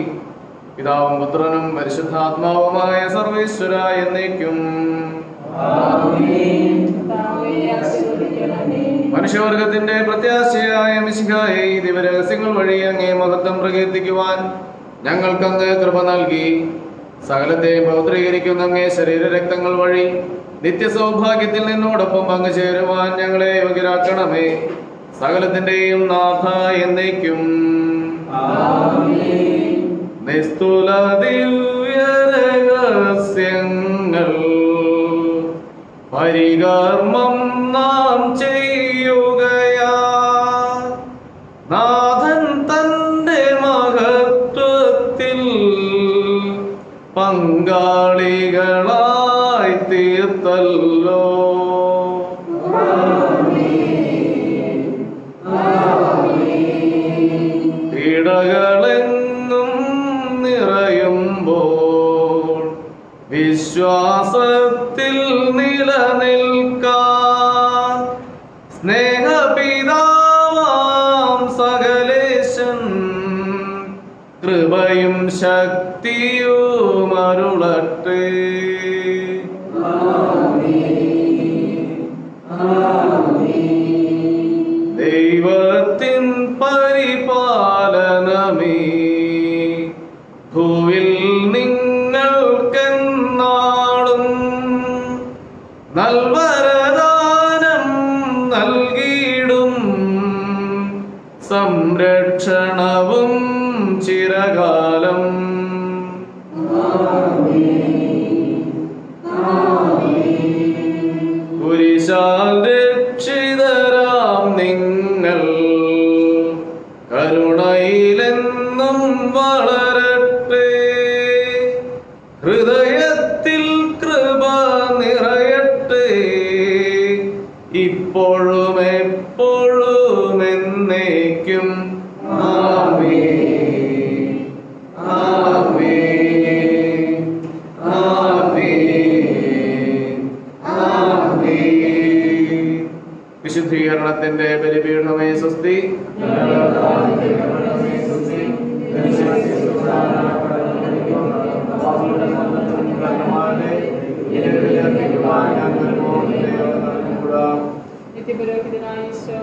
Speaker 1: പിതാവും പുത്രനും പരിശുദ്ധാത്മാവുമായ സർവേശ്വര എന്നേക്കും. മനുഷ്യവർഗത്തിന്റെ പ്രത്യാശയായ മിശിഹായെ, ദിവരഹസ്യങ്ങൾ വഴി അങ്ങേ മഹത്വം പ്രകീർത്തിക്കുവാൻ ഞങ്ങൾക്കങ്ങ് കൃപ നൽകി. സകലത്തെയും പൗത്രീകരിക്കുന്ന അങ്ങേ ശരീരരക്തങ്ങൾ വഴി നിത്യസൗഭാഗ്യത്തിൽ നിന്നോടൊപ്പം പങ്കുചേരുവാൻ ഞങ്ങളെ യോഗ്യരാക്കണമേ. സകലത്തിന്റെയും നാഥ എന്നേക്കും. നിസ്തുല ദിവ്യരഹസ്യങ്ങൾ പരികർമ്മം നാം ചെയ്യുകയാ. നാഥൻ തന്റെ മഹത്വത്തിൽ പങ്കാളികളായി തീർത്തല്ലോ. ഇടകളെങ്ങും നിറയുമ്പോൾ വിശ്വാസത്തിൽ നിലനിൽക്കാൻ സ്നേഹപിതാവാം സകലേശൻ കൃപയും ശക്തിയും അരുളട്ടെ. ദൈവത്തിൻ പരിപാലനമേ, ഭൂവിൽ നിങ്ങൾക്കെന്നാളും നൽവരദാനം നൽകിയിടും. സംരക്ഷണവും ചിരകാലം. കുരിശാൽ രക്ഷിതരാം നിങ്ങൾ കരുണയിലെന്നും വളരട്ടെ. ഹൃദയത്തിൽ കൃപ നിറയട്ടെ. ഇപ്പോഴും എപ്പോഴും എന്നേക്കും. ആമേൻ, ആമേൻ, ആമേൻ, ആമേൻ. വിശുദ്ധീകരണത്തിന്റെ ബലിപീഠമേ സ്വസ്തി.
Speaker 3: നിത്യപുരോഹിതനായ ഈശോ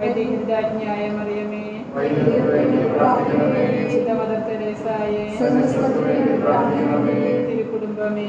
Speaker 3: വൈദികരാജ്ഞിയായ മറിയമേ, വിശുദ്ധ മദർ തെരേസായെ, തിരുക്കുടുംബമേ,